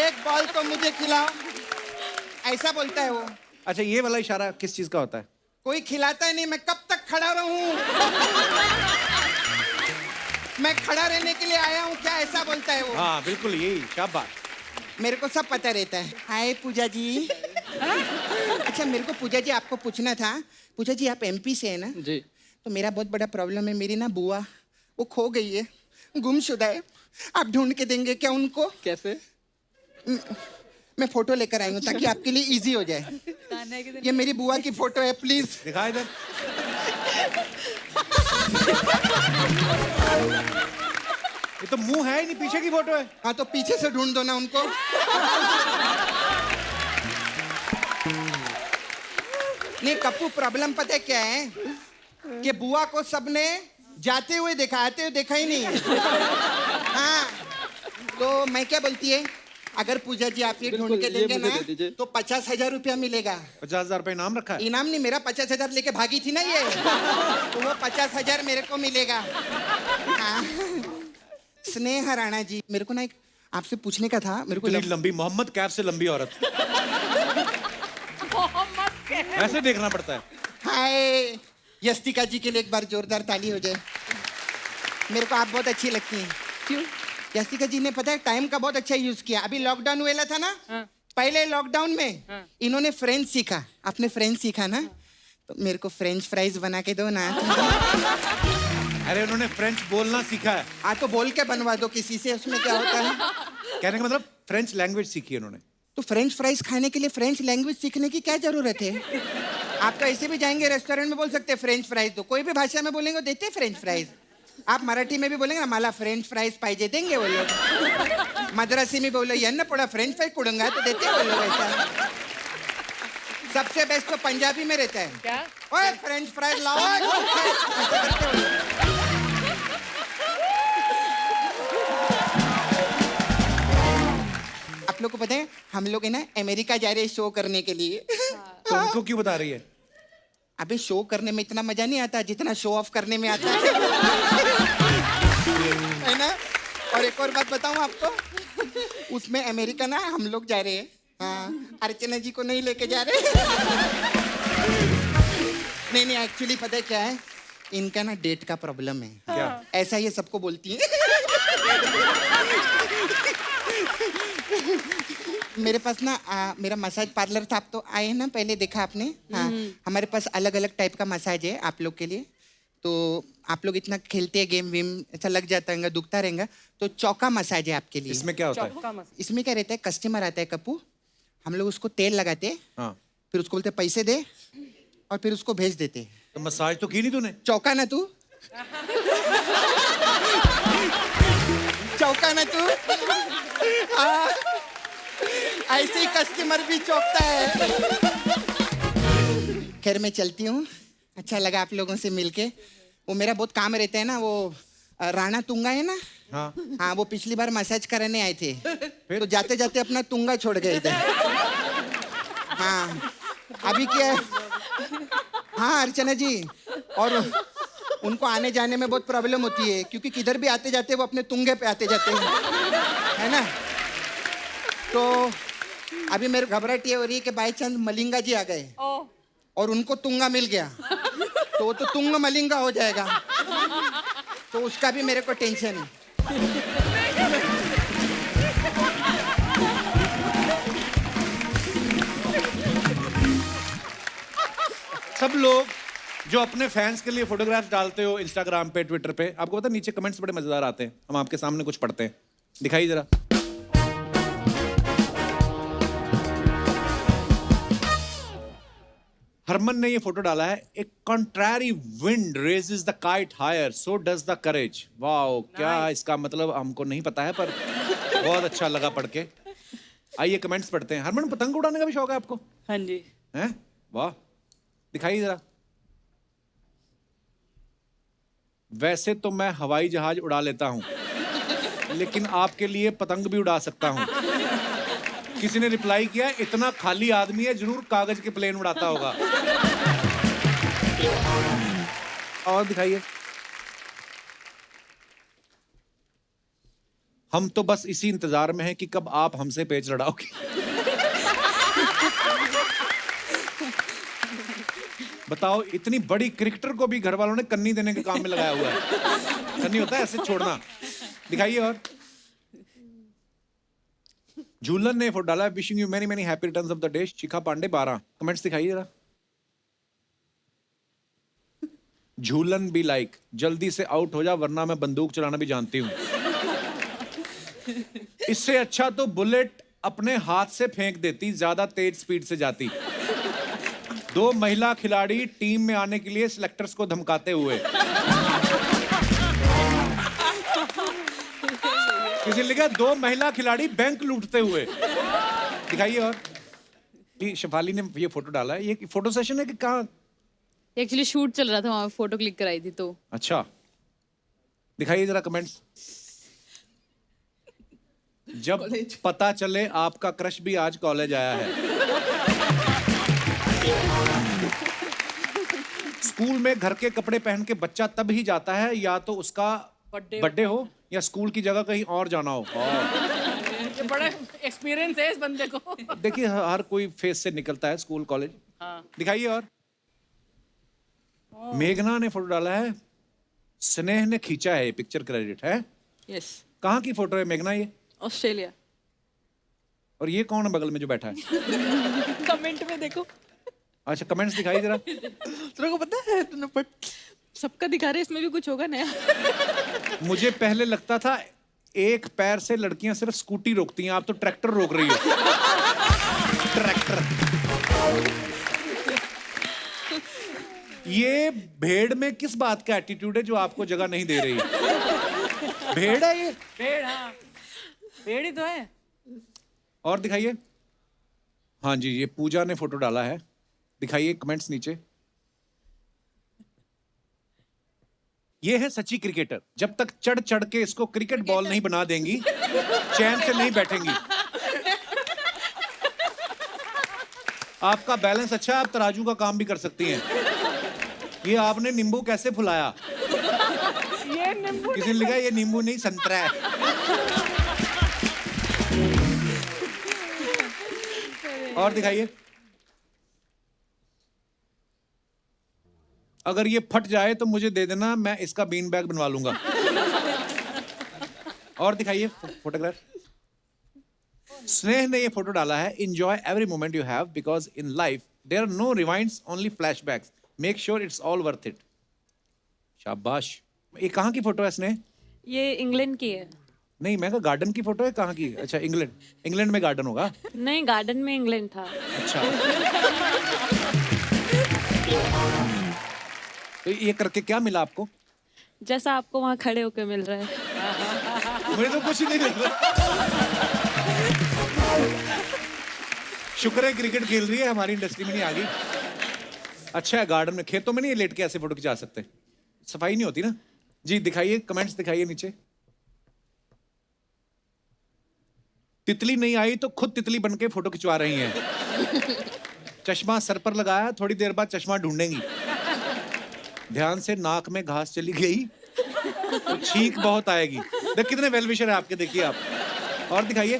एक बॉल तो मुझे खिलाओ, ऐसा बोलता है वो। अच्छा, ये वाला इशारा किस चीज का होता है? कोई खिलाता ही नहीं, मैं कब तक खड़ा रहूं? मैं खड़ा रहने के लिए आया हूँ क्या, ऐसा बोलता है वो। हाँ बिल्कुल, यही शाबाश। मेरे को सब पता रहता है। हाय पूजा जी। अच्छा मेरे को पूजा जी आपको पूछना था। पूजा जी आप एमपी से है ना? जी। तो मेरा बहुत बड़ा प्रॉब्लम है, मेरी ना बुआ वो खो गई है, गुमशुदा है। आप ढूंढ के देंगे क्या उनको? कैसे? मैं फोटो लेकर आई हूँ ताकि आपके लिए इजी हो जाए। ये मेरी बुआ की फोटो है, प्लीज दिखा इधर। ये तो मुंह है ही नहीं, पीछे की फोटो है। हाँ तो पीछे से ढूंढ दो ना उनको। नहीं कप्पू, प्रॉब्लम पता है क्या है कि बुआ को सबने जाते हुए देखा, आते हुए देखा ही नहीं है। हाँ तो मैं क्या बोलती है, अगर पूजा जी आप ये ढूंढ के देंगे ना तो 50,000 रुपया मिलेगा। 50,000 रुपये इनाम रखा है? इनाम नहीं, मेरा 50,000 लेके भागी थी ना ये, तो वो 50,000 मेरे को मिलेगा। हाँ। स्नेहा राणा जी, मेरे को ना एक आपसे पूछने का था। मेरे को इतनी लंबी, मोहम्मद कैफ से लंबी औरत। ऐसे देखना पड़ता है। हाय, यस्तिका जी के लिए एक बार जोरदार ताली हो जाए। मेरे को आप बहुत अच्छी लगती हैं। क्यों? यस्तिका जी ने पता है टाइम का बहुत अच्छा यूज किया। अभी लॉकडाउन हुआ था ना, पहले लॉकडाउन में इन्होंने फ्रेंच सीखा। आपने फ्रेंच सीखा ना, तो मेरे को फ्रेंच फ्राइज बना के दो ना। अरे उन्होंने फ्रेंच बोलना सीखा है। हाँ तो बोल के बनवा दो किसी से, उसमें क्या होता है। कहने का मतलब फ्रेंच लैंग्वेज सीखी है उन्होंने। तो फ्रेंच फ्राइज खाने के लिए फ्रेंच लैंग्वेज सीखने की क्या जरूरत है? आप तो ऐसे भी जाएंगे रेस्टोरेंट में बोल सकते हैं फ्रेंच फ्राइज दो, कोई भी भाषा में बोलेंगे देते हैं फ्रेंच फ्राइज। आप मराठी में भी बोलेंगे ना मला फ्रेंच फ्राइज पाहिजे, देंगे वो लोग। मद्रासी में बोलो यन्न पोड़ा फ्रेंच फ्राइज कुड़ूंगा, तो देते हैं वो लोग ऐसा। सबसे बेस्ट तो पंजाबी में रहता है, क्या? ओए फ्रेंच फ्राइज लाओ, ऐसा करते हैं वो लोग। आप लोग को पता है हम लोग है ना अमेरिका जा रहे हैं शो करने के लिए। तो उनको क्यों बता रही है? अबे शो करने में इतना मजा नहीं आता जितना शो ऑफ करने में आता है ना। और एक और बात बताऊं आपको, उसमें अमेरिका ना हम लोग जा रहे हैं, हाँ, अर्चना जी को नहीं लेके जा रहे। नहीं एक्चुअली पता है क्या है, इनका ना डेट का प्रॉब्लम है। क्या? ऐसा ये सबको बोलती है। मेरे पास ना मेरा मसाज पार्लर था, आप तो आए ना, पहले देखा आपने। हाँ, हमारे पास अलग अलग टाइप का मसाज है आप लोग के लिए। तो आप लोग इतना खेलते हैं गेम वेम, ऐसा लग जाता है, दुखता रहेगा, तो चौका मसाज है आपके लिए। इसमें क्या होता है? इसमें क्या रहता है, कस्टमर आता है कप्पू, हम लोग उसको तेल लगाते हैं, हाँ, फिर उसको बोलते पैसे दे और फिर उसको भेज देते हैं। तो मसाज तो की नहीं तूने? चौका ना तू, चौका ना तू। हाँ, ऐसे ही कस्टमर भी चौकता है। खैर मैं चलती हूँ, अच्छा लगा आप लोगों से मिलके। वो मेरा बहुत काम रहता है ना, वो राणा तुंगा है ना, हाँ वो पिछली बार मसाज कराने आए थे, तो जाते जाते अपना तुंगा छोड़ गए इधर। हाँ अभी क्या है, हाँ अर्चना जी, और उनको आने जाने में बहुत प्रॉब्लम होती है, क्योंकि किधर भी आते जाते वो अपने तुंगे पे आते जाते हैं, है ना। तो अभी मेरे घबराहट ये हो रही है कि बाई चांस मलिंगा जी आ गए और उनको तुंगा मिल गया, तो वो तो तुंग मलिंगा हो जाएगा, तो उसका भी मेरे को टेंशन है। सब लोग जो अपने फैंस के लिए फोटोग्राफ्स डालते हो इंस्टाग्राम पे, ट्विटर पे, आपको पता है नीचे कमेंट्स बड़े मजेदार आते हैं, हम आपके सामने कुछ पढ़ते हैं, दिखाइए जरा। हरमन ने ये फोटो डाला है, a contrary wind raises the kite higher, so does the courage. Wow, क्या इसका मतलब हमको नहीं पता है, पर बहुत अच्छा लगा पढ़ के। आइए कमेंट्स पढ़ते हैं। हरमन, पतंग उड़ाने का भी शौक है आपको? हाँ जी। हैं? वाह, दिखाइए जरा। वैसे तो मैं हवाई जहाज उड़ा लेता हूं, लेकिन आपके लिए पतंग भी उड़ा सकता हूं। किसी ने रिप्लाई किया, इतना खाली आदमी है, जरूर कागज के प्लेन उड़ाता होगा। और दिखाइए। हम तो बस इसी इंतजार में हैं कि कब आप हमसे पेच लड़ाओगे। बताओ, इतनी बड़ी क्रिकेटर को भी घर वालों ने कन्नी देने के काम में लगाया हुआ है। कन्नी होता है ऐसे छोड़ना। दिखाइए। और झूलन ने फोटो डाला, wishing you many many happy returns of the day, Shikha Pandey 12। Comments दिखाइए जरा। झूलन भी लाइक, जल्दी से आउट हो जा वरना मैं बंदूक चलाना भी जानती हूँ। इससे अच्छा तो बुलेट अपने हाथ से फेंक देती, ज्यादा तेज स्पीड से जाती। 2 महिला खिलाड़ी टीम में आने के लिए सिलेक्टर्स को धमकाते हुए। किसी ने लिखा 2 महिला खिलाड़ी बैंक लूटते हुए। दिखाइए। और शिफाली ने ये फोटो डाला है, ये फोटो सेशन है कि कहाँ? एक्चुअली शूट चल रहा था, वहां फोटो क्लिक कराई थी तो। अच्छा, दिखाइए जरा कमेंट्स। जब पता चले आपका क्रश भी आज कॉलेज आया है। स्कूल में घर के कपड़े पहन के बच्चा तब ही जाता है या तो उसका बर्थडे हो या स्कूल की जगह कहीं और जाना हो। ये बड़ा एक्सपीरियंस है इस बंदे को। देखिए, हर कोई फेस से निकलता है, स्कूल कॉलेज। दिखाइए। और मेघना ने फोटो डाला है, स्नेह ने खींचा है, पिक्चर क्रेडिट है। यस। कहाँ की फोटो है मेघना ये? ऑस्ट्रेलिया। और ये कौन है बगल में जो बैठा है? कमेंट में देखो। अच्छा, कमेंट्स दिखाइए जरा। तेरे को पता है, तूने बट सबका दिखा रहे, इसमें भी कुछ होगा नया। मुझे पहले लगता था एक पैर से लड़कियां सिर्फ स्कूटी रोकती हैं, आप तो ट्रैक्टर रोक रही हो। ट्रैक्टर। ये भेड़ में किस बात का एटीट्यूड है जो आपको जगह नहीं दे रही? भेड़ है ये? भेड़, हाँ भेड़ ही तो है। और दिखाइए। हाँ जी, ये पूजा ने फोटो डाला है, दिखाइए कमेंट्स नीचे। ये है सच्ची क्रिकेटर, जब तक चढ़ चढ़ के इसको क्रिकेट बॉल नहीं बना देंगी चैन से नहीं बैठेंगी। आपका बैलेंस अच्छा है, आप तराजू का काम भी कर सकती हैं। ये आपने नींबू कैसे फुलाया? ये नींबू किसी ने लिखा ये नींबू नहीं संतरा है। और दिखाइए। अगर ये फट जाए तो मुझे दे देना, मैं इसका बीन बैग बनवा लूंगा। और दिखाइए फोटोग्राफ। स्नेह ने ये फोटो डाला है, enjoy every moment you have because in life there are no rewinds, only flashbacks, make sure it's all worth it. शाबाश। ये कहाँ की फोटो है स्नेह? ये इंग्लैंड की है। नहीं, मैं कहा गार्डन की फोटो है, कहाँ की? अच्छा, इंग्लैंड। इंग्लैंड में गार्डन होगा। नहीं, गार्डन में इंग्लैंड था। अच्छा। तो ये करके क्या मिला आपको? जैसा आपको वहाँ खड़े होकर मिल रहा है। मुझे तो कुछ नहीं मिल रहा। शुक्र है क्रिकेट खेल रही है, हमारी इंडस्ट्री में नहीं आ गई। अच्छा है, गार्डन में, खेतों में नहीं लेट के ऐसे फोटो खिंचा सकते, सफाई नहीं होती ना। जी दिखाइए, कमेंट्स दिखाइए नीचे। तितली नहीं आई तो खुद तितली बन के फोटो खिंचवा रही हैं। चश्मा सर पर लगाया, थोड़ी देर बाद चश्मा ढूंढेंगी। ध्यान से नाक में घास चली गई तो छींक बहुत आएगी। देख कितने वेल विशर है आपके, देखिए आप। और दिखाइए।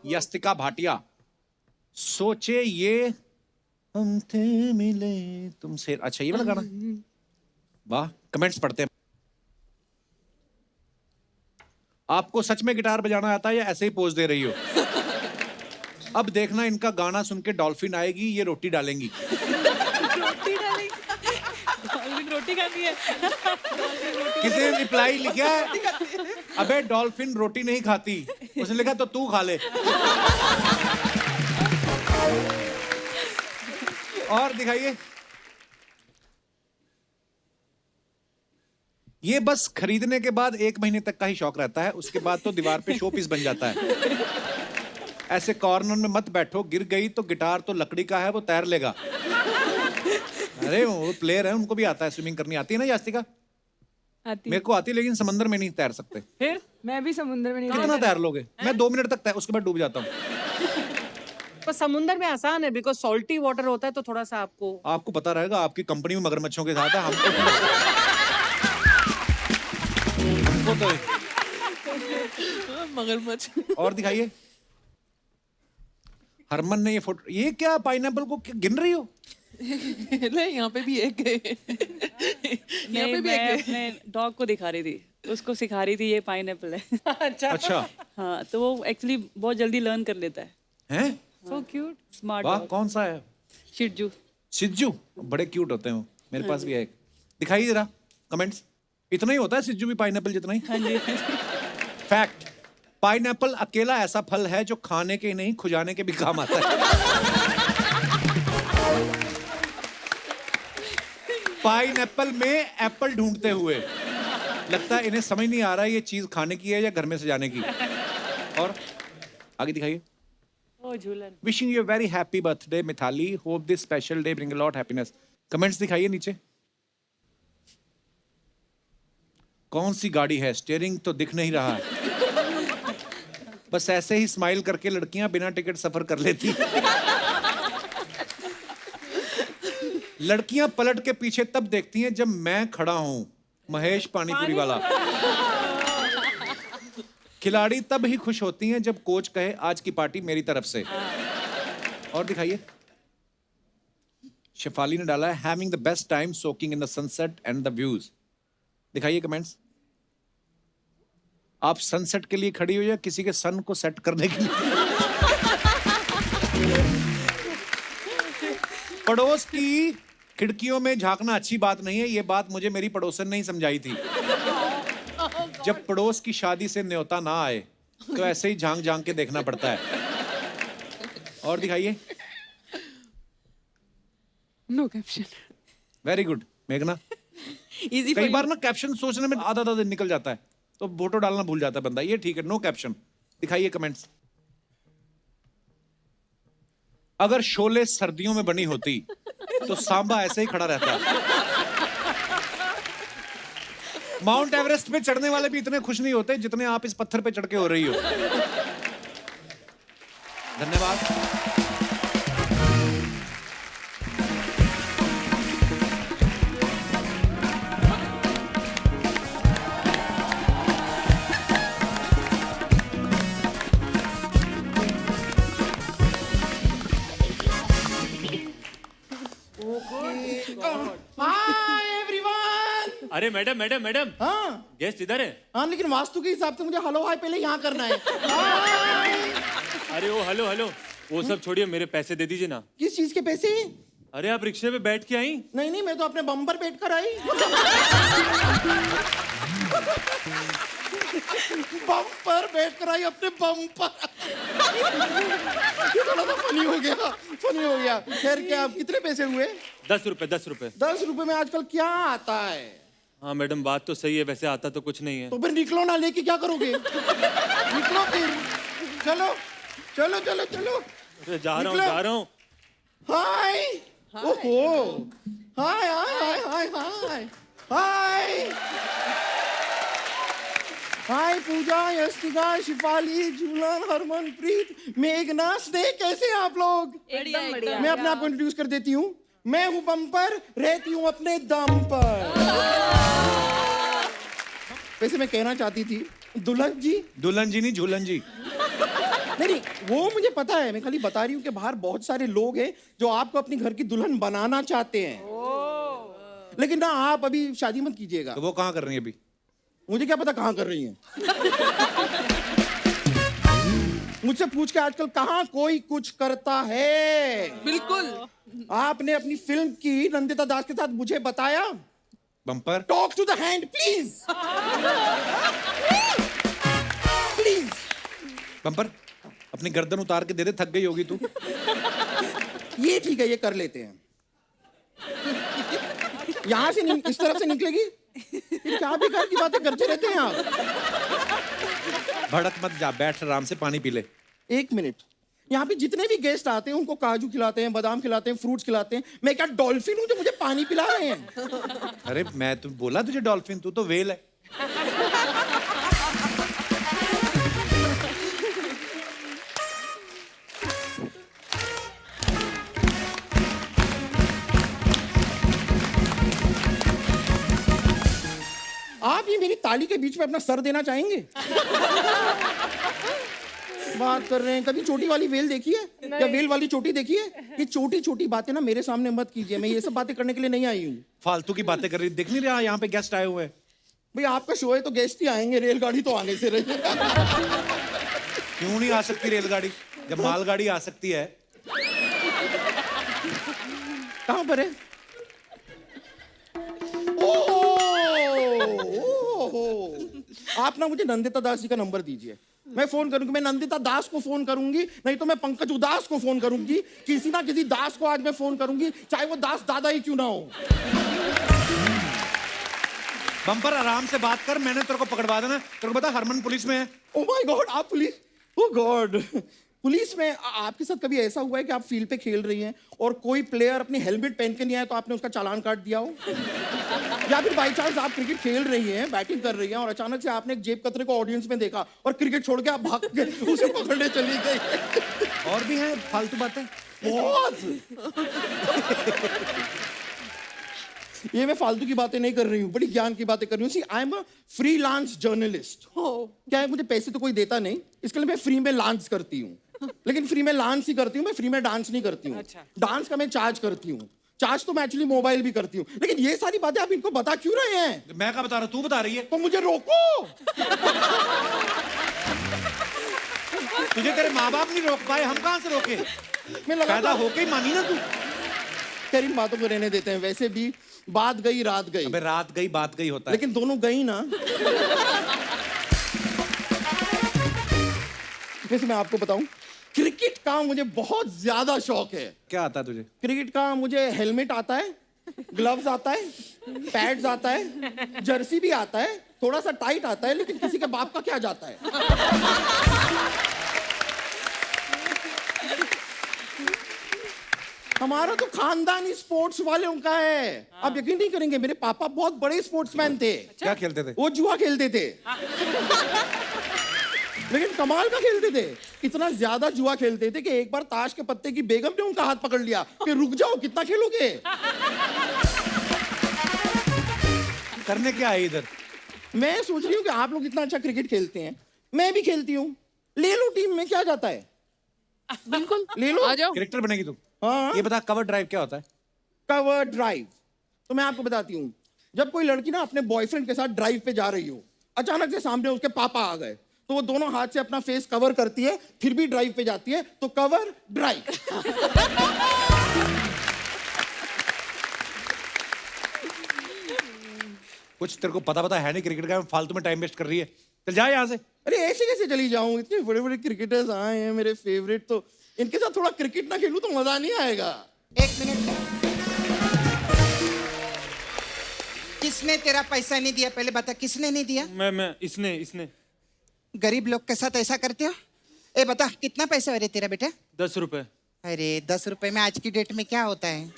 यस्तिका भाटिया, सोचे ये हम थे मिले तुमसे। अच्छा, ये वाला गाना। वाह, कमेंट्स पढ़ते हैं। आपको सच में गिटार बजाना आता है या ऐसे ही पोज दे रही हो? अब देखना, इनका गाना सुन के डॉल्फिन आएगी, ये रोटी डालेंगी। रोटी खाती है। किसी ने रिप्लाई लिखा है, अबे डॉल्फिन रोटी नहीं खाती। उसने लिखा तो तू खा ले। और दिखाइए। ये बस खरीदने के बाद 1 महीने तक का ही शौक रहता है, उसके बाद तो दीवार पे शो पीस बन जाता है। ऐसे कॉर्नर में मत बैठो, गिर गई तो गिटार तो लकड़ी का है, वो तैर लेगा। अरे वो प्लेयर है, उनको भी आता है, स्विमिंग करनी आती है ना यास्तिका? आती मेरे को आती है, लेकिन समंदर में नहीं तैर सकते। फिर मैं भी समुद्र में नहीं कितना तैर लोगे? मैं 2 मिनट तक तैर, उसके बाद डूब जाता हूँ। पर समुंदर में आसान है, बिकॉज सॉल्टी वाटर होता है, तो थोड़ा सा आपको पता रहेगा, आपकी कंपनी में मगरमच्छों के साथ है। हमको तो मगरमच्छ। और दिखाइए। हरमन ने ये फोटो, ये क्या पाइनएप्पल को गिन रही हो? नहीं, यहाँ पे भी एक है। यहाँ नहीं, पे भी मैं एक है। अपने डॉग को दिखा रही थी, उसको सिखा रही थी ये पाइनएप्पल है। अच्छा। हाँ, तो वो एक्चुअली बहुत जल्दी लर्न कर लेता है। हैं? सो क्यूट, स्मार्ट वाह, डॉग। कौन सा है? शिजू। सिज्जू, बड़े क्यूट होते हैं वो। मेरे पास भी है एक। दिखाइए जरा कमेंट्स। इतना ही होता है सिज्जू भी पाइनएप्पल जितना ही? हाँ जी। फैक्ट, पाइनएप्पल अकेला ऐसा फल है जो खाने के ही नहीं, खुजाने के भी काम आता है। पाइनएप्पल में एप्पल ढूंढते हुए, लगता है इन्हें समझ नहीं आ रहा है ये चीज खाने की है या घर में सजाने की। और आगे दिखाइए। ओ Jhulan. Wishing you very happy birthday Mithali, hope this special day bring a lot happiness. Comments दिखाइए नीचे। कौन सी गाड़ी है? स्टीयरिंग तो दिख नहीं रहा है। बस ऐसे ही स्माइल करके लड़कियां बिना टिकट सफर कर लेती। लड़कियां पलट के पीछे तब देखती हैं जब मैं खड़ा हूं। महेश पानीपुरी वाला। खिलाड़ी तब ही खुश होती हैं जब कोच कहे आज की पार्टी मेरी तरफ से। और दिखाइए। शेफाली ने डाला है having the best time soaking in the sunset and the views. दिखाइए कमेंट्स। आप सनसेट के लिए खड़ी हो या किसी के सन को सेट करने के लिए? पड़ोस की खिड़कियों में झांकना अच्छी बात नहीं है, ये बात मुझे मेरी पड़ोसन ने ही समझाई थी। जब पड़ोस की शादी से न्योता ना आए तो ऐसे ही झांक झांक के देखना पड़ता है। और दिखाइए। No caption. वेरी गुड मेघना। इजी कई बार ना कैप्शन सोचने में आधा दिन निकल जाता है, तो फोटो डालना भूल जाता है बंदा। ये ठीक है, नो कैप्शन। दिखाइए कमेंट्स। अगर शोले सर्दियों में बनी होती तो सांबा ऐसे ही खड़ा रहता। माउंट एवरेस्ट पे चढ़ने वाले भी इतने खुश नहीं होते जितने आप इस पत्थर पे चढ़ के हो रही हो। धन्यवाद। अरे मैडम मैडम मैडम, हाँ गेस्ट इधर है। हाँ, लेकिन वास्तु के हिसाब से मुझे हेलो हाय पहले यहाँ करना है। हाय। अरे वो हेलो हेलो, वो सब छोड़िए, मेरे पैसे दे दीजिए ना। किस चीज के पैसे? अरे आप रिक्शे पे बैठ के आई। नहीं नहीं, मैं तो अपने बम पर बैठ कर आई। बम पर बैठ कर आई, अपने बम पर। ये थोड़ा सा फनी हो गया, फनी हो गया। खैर, क्या आप कितने पैसे हुए? 10 रुपए 10 रुपए। 10 रुपए में आजकल क्या आता है? हाँ मैडम, बात तो सही है, वैसे आता तो कुछ नहीं है। तो फिर निकलो ना, लेके क्या करोगे? निकलो फिर, चलो चलो चलो चलो। अरे जा रहा हूँ निकलो। जा रहा हूँ। हाय, ओहो, हाय हाय हाय हाय हाय हाय पूजा, यस्तिका, शिफाली, झूलन, हरमनप्रीत, मेघना, स्नेह, कैसे हैं आप लोग? एकदम बढ़िया। मैं अपने आप को इंट्रोड्यूस कर देती हूँ। मैं हूँ बम पर, रहती हूँ अपने दम पर। वैसे मैं कहना चाहती थी दुल्हन जी। दुल्हन जी नहीं, झूलन जी। नहीं, वो मुझे पता है, मैं खाली बता रही हूँ कि बाहर बहुत सारे लोग हैं जो आपको अपनी घर की दुल्हन बनाना चाहते हैं। लेकिन ना, आप अभी शादी मत कीजिएगा। तो वो कहाँ कर रही है अभी? मुझे क्या पता कहाँ कर रही हैं। मुझसे पूछ के आजकल कहाँ कोई कुछ करता है। बिल्कुल। आपने अपनी फिल्म की नंदिता दास के साथ मुझे बताया। Bumper talk to the hand please. Please. Bumper अपनी गर्दन उतार के दे दे, थक गई होगी तू। ये ठीक है, ये कर लेते हैं। यहां से इस तरफ से निकलेगी। ये क्या बेकार की बातें करते रहते हैं आप। भड़क मत जा, बैठ आराम से, पानी पी ले। 1 मिनट, यहाँ पे जितने भी गेस्ट आते हैं उनको काजू खिलाते हैं, बादाम खिलाते हैं, फ्रूट्स खिलाते हैं। मैं क्या डॉल्फिन हूँ जो मुझे पानी पिला रहे हैं? अरे मैं तो बोला तुझे डॉल्फिन, तू तो वेल है। आप ये मेरी ताली के बीच में अपना सर देना चाहेंगे? बात कर रहे हैं, कभी चोटी वाली वेल देखी है या वेल वाली चोटी देखी है? ये छोटी छोटी बातें ना मेरे सामने मत कीजिए, मैं ये सब बातें करने के लिए नहीं आई हूँ। फालतू की बातें कर रही, दिख नहीं रहा यहाँ पे गेस्ट आए हुए हैं। भाई आपका शो है तो गेस्ट ही आएंगे, रेलगाड़ी तो आने से रही। क्यों नहीं आ सकती रेलगाड़ी, जब मालगाड़ी आ सकती है? कहाँ पर है? ओहो, आप ना मुझे नंदिता दास जी का नंबर दीजिए, मैं फोन करूंगी। मैं नंदिता दास को फोन करूंगी, नहीं तो मैं पंकज उदास को फोन करूंगी। किसी ना किसी दास को आज मैं फोन करूंगी, चाहे वो दास दादा ही क्यों ना हो। बम्पर आराम से बात कर, मैंने तेरे को पकड़वा देना। तेरे को पता हरमन पुलिस में है। ओह माय गॉड, आप पुलिस? ओह गॉड, पुलिस में? आपके साथ कभी ऐसा हुआ है कि आप फील्ड पे खेल रही हैं और कोई प्लेयर अपनी हेलमेट पहन के नहीं आया तो आपने उसका चालान काट दिया हो? या फिर बाई चांस आप क्रिकेट खेल रही हैं, बैटिंग कर रही हैं और अचानक से आपने एक जेब कतरे को ऑडियंस में देखा और क्रिकेट छोड़ के आप भाग के उसे पकड़ने चली गई? और भी हैं फालतू बातें बहुत। ये मैं फालतू की बातें नहीं कर रही हूँ, बड़ी ज्ञान की बातें कर रही हूँ। See I am a freelance journalist. क्या है, मुझे पैसे तो कोई देता नहीं, इसके लिए मैं फ्री में लांच करती हूँ। लेकिन फ्री में लांच ही करती हूँ, मैं फ्री में डांस नहीं करती हूँ। डांस का मैं चार्ज करती हूँ, चार्ज तो मैं एक्चुअली मोबाइल भी करती हूँ। लेकिन ये सारी बातें आप इनको बता क्यों रहे हैं? मैं क्या बता रहा हूँ, तू बता रही है। तो मुझे रोको। तुझे तेरे माँ बाप नहीं रोक पाए, हम कहाँ से रोके? मैं लगा पैदा होके ही मानी ना तू। खैर, इन बातों को रहने देते हैं। वैसे भी बात गई रात गई। अबे रात गई बात गई होता है। लेकिन दोनों गई ना। वैसे मैं आपको बताऊं, क्रिकेट का मुझे बहुत ज्यादा शौक है। क्या आता है तुझे? क्रिकेट का मुझे हेलमेट आता है, ग्लव्स आता है, पैड्स आता है, जर्सी भी आता है, थोड़ा सा टाइट आता है, लेकिन किसी के बाप का क्या जाता है। हमारा तो खानदानी स्पोर्ट्स वालों का है। आप यकीन नहीं करेंगे, मेरे पापा बहुत बड़े स्पोर्ट्समैन थे। क्या खेलते थे? वो जुआ खेलते थे। लेकिन कमाल का खेलते थे, इतना ज्यादा जुआ खेलते थे कि एक बार ताश के पत्ते की बेगम ने उनका हाथ पकड़ लिया कि रुक जाओ, कितना खेलोगे? करने क्या है इधर? मैं सोच रही हूँ कि आप लोग इतना अच्छा क्रिकेट खेलते हैं, मैं भी खेलती हूँ, ले लो टीम में, क्या जाता है? बिल्कुल, ले लो, आ जाओ। क्रिकेटर बनेगी तू? हाँ। ये बता, कवर ड्राइव क्या होता है? कवर ड्राइव तो मैं आपको बताती हूँ। जब कोई लड़की ना अपने बॉयफ्रेंड के साथ ड्राइव पे जा रही हो, अचानक से सामने उसके पापा आ गए, तो वो दोनों हाथ से अपना फेस कवर करती है, फिर भी ड्राइव पे जाती है, तो कवर ड्राइव। कुछ तेरे को पता है नहीं क्रिकेट का, फालतू में टाइम वेस्ट कर रही है। चल जा यहाँ से। अरे ऐसे कैसे चली जाऊं? इतने बड़े बड़े क्रिकेटर्स आए हैं मेरे फेवरेट, तो इनके साथ थोड़ा क्रिकेट ना खेलूं तो मजा नहीं आएगा। एक मिनट, किसने तेरा पैसा नहीं दिया? पहले बता, किसने नहीं दिया? मैं इसने गरीब लोग के साथ ऐसा करते हो? ए बता, कितना पैसा है रे तेरा बेटा? 10 रुपए। अरे 10 रुपए में आज की डेट में क्या होता है?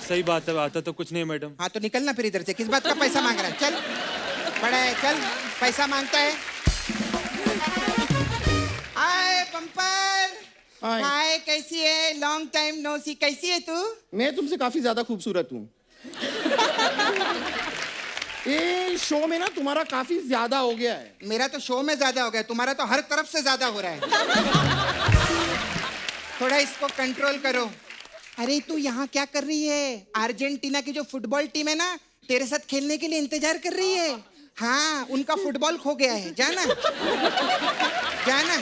सही बात है, आता तो कुछ नहीं मैडम। हाँ तो निकलना फिर इधर से। किस बात का पैसा मांग रहा है? चल बड़ा है, चल पैसा मांगता है। हाय पंपर, हाय। हाय कैसी है? लॉन्ग टाइम नो सी। कैसी है तू? मैं तुमसे काफी ज्यादा खूबसूरत हूँ। ये शो में ना तुम्हारा काफी ज्यादा हो गया है। मेरा तो शो में ज्यादा हो गया, तुम्हारा तो हर तरफ से ज्यादा हो रहा है। थोड़ा इसको कंट्रोल करो। अरे तू यहाँ क्या कर रही है? अर्जेंटीना की जो फुटबॉल टीम है ना, तेरे साथ खेलने के लिए इंतजार कर रही है। हाँ, उनका फुटबॉल खो गया है, जाना जाना।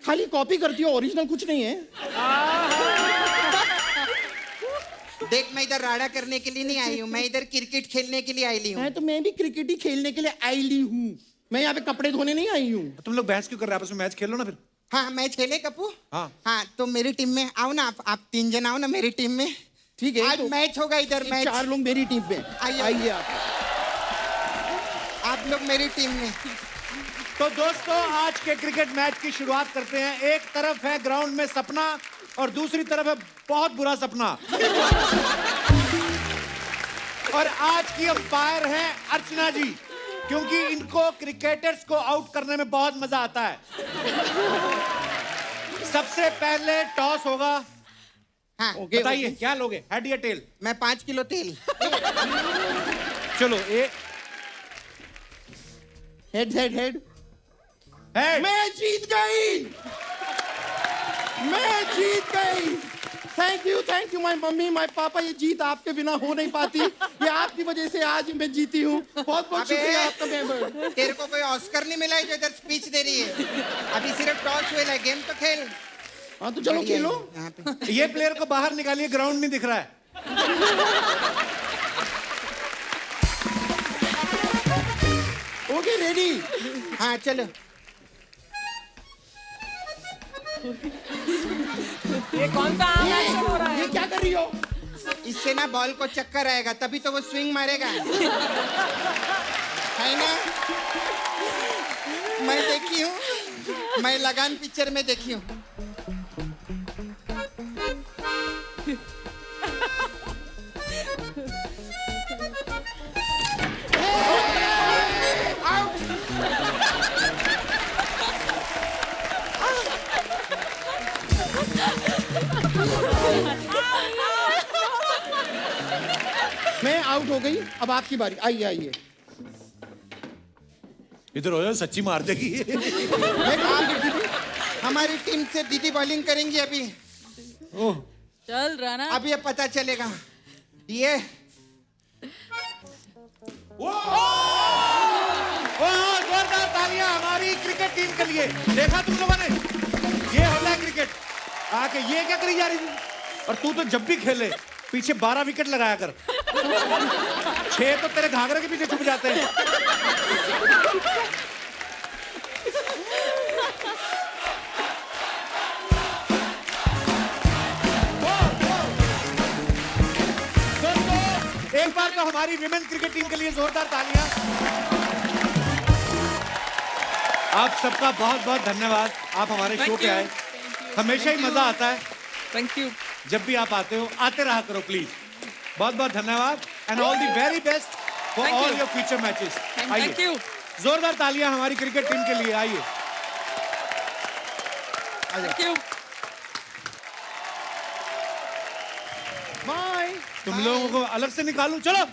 खाली कॉपी करती हो, ओरिजिनल कुछ नहीं है। देख, मैं इधर राडा करने के लिए नहीं आई हूँ, मैं इधर क्रिकेट खेलने के लिए आई हूँ। तो मैं भी क्रिकेट ही खेलने के लिए आई ली हूँ। मैं यहाँ पे कपड़े धोने नहीं आई हूँ। तुम लोग बहस क्यों कर रहे हैं आपस में? मैच खेल लो ना फिर। हाँ मैच खेले कपूर? हाँ। हाँ तो मेरी टीम में आओ ना, आप 3 जन आओ ना मेरी टीम में। ठीक है, आज तो मैच होगा इधर, मैच। 4 लोग मेरी टीम में। आइए। आइए आप लोग मेरी टीम में। तो दोस्तों, आज के क्रिकेट मैच की शुरुआत करते हैं। एक तरफ है ग्राउंड में सपना और दूसरी तरफ है बहुत बुरा सपना। और आज की अंपायर हैं अर्चना जी, क्योंकि इनको क्रिकेटर्स को आउट करने में बहुत मजा आता है। सबसे पहले टॉस होगा। हाँ बताइए क्या लोगे, हेड या टेल? मैं 5 किलो तेल। चलो ए हेड हेड हेड। हेड। मैं जीत गई, मैं जीत गई। Thank you my mummy, my पापा। ये जीत आपके बिना हो नहीं पाती। ये आपकी वजह से आज मैं जीती हूँ। बहुत बहुत शुक्रिया आपका मेंबर। तेरे को कोई ऑस्कर नहीं मिला है जो इधर स्पीच दे रही है? अभी सिर्फ टॉस हुआ है, गेम तो खेल। हाँ तो चलो खेलो। यहाँ पे ये प्लेयर को बाहर निकालिए, ग्राउंड नहीं दिख रहा है। Okay ready? हाँ चलो। ये कौन सा आम एक्शन हो रहा है? ये क्या कर रही हो? इससे ना बॉल को चक्कर आएगा, तभी तो वो स्विंग मारेगा, है ना? मैं देखी हूँ, मैं लगान पिक्चर में देखी हूँ। मैं आउट हो गई, अब आपकी बारी। आइए आइए। इधर हो जाओ, सच्ची मार देगी। हमारी टीम से दीदी बॉलिंग करेंगी अभी। चल राणा। अब ये पता चलेगा। ये जोरदार तालियां हमारी क्रिकेट टीम के लिए। देखा तुम लोगों ने, ये होता है क्रिकेट। आके ये क्या करी जा रही थी? और तू तो जब भी खेले पीछे 12 विकेट लगाया कर। 6 तो तेरे घाघरे के पीछे छुप जाते हैं। दोस्तों, एक बार तो हमारी विमेन क्रिकेट टीम के लिए जोरदार तालियां। आप सबका बहुत बहुत धन्यवाद, आप हमारे शो पे आए। हमेशा ही मजा आता है। Thank you. जब भी आप आते हो, आते रहा करो प्लीज। बहुत बहुत धन्यवाद and all the very best for Thank all you. Your future matches. Thank you. जोरदार तालियां हमारी क्रिकेट टीम के लिए। आइए। Thank you. बाय। तुम लोगों को अलग से निकालूं, चलो।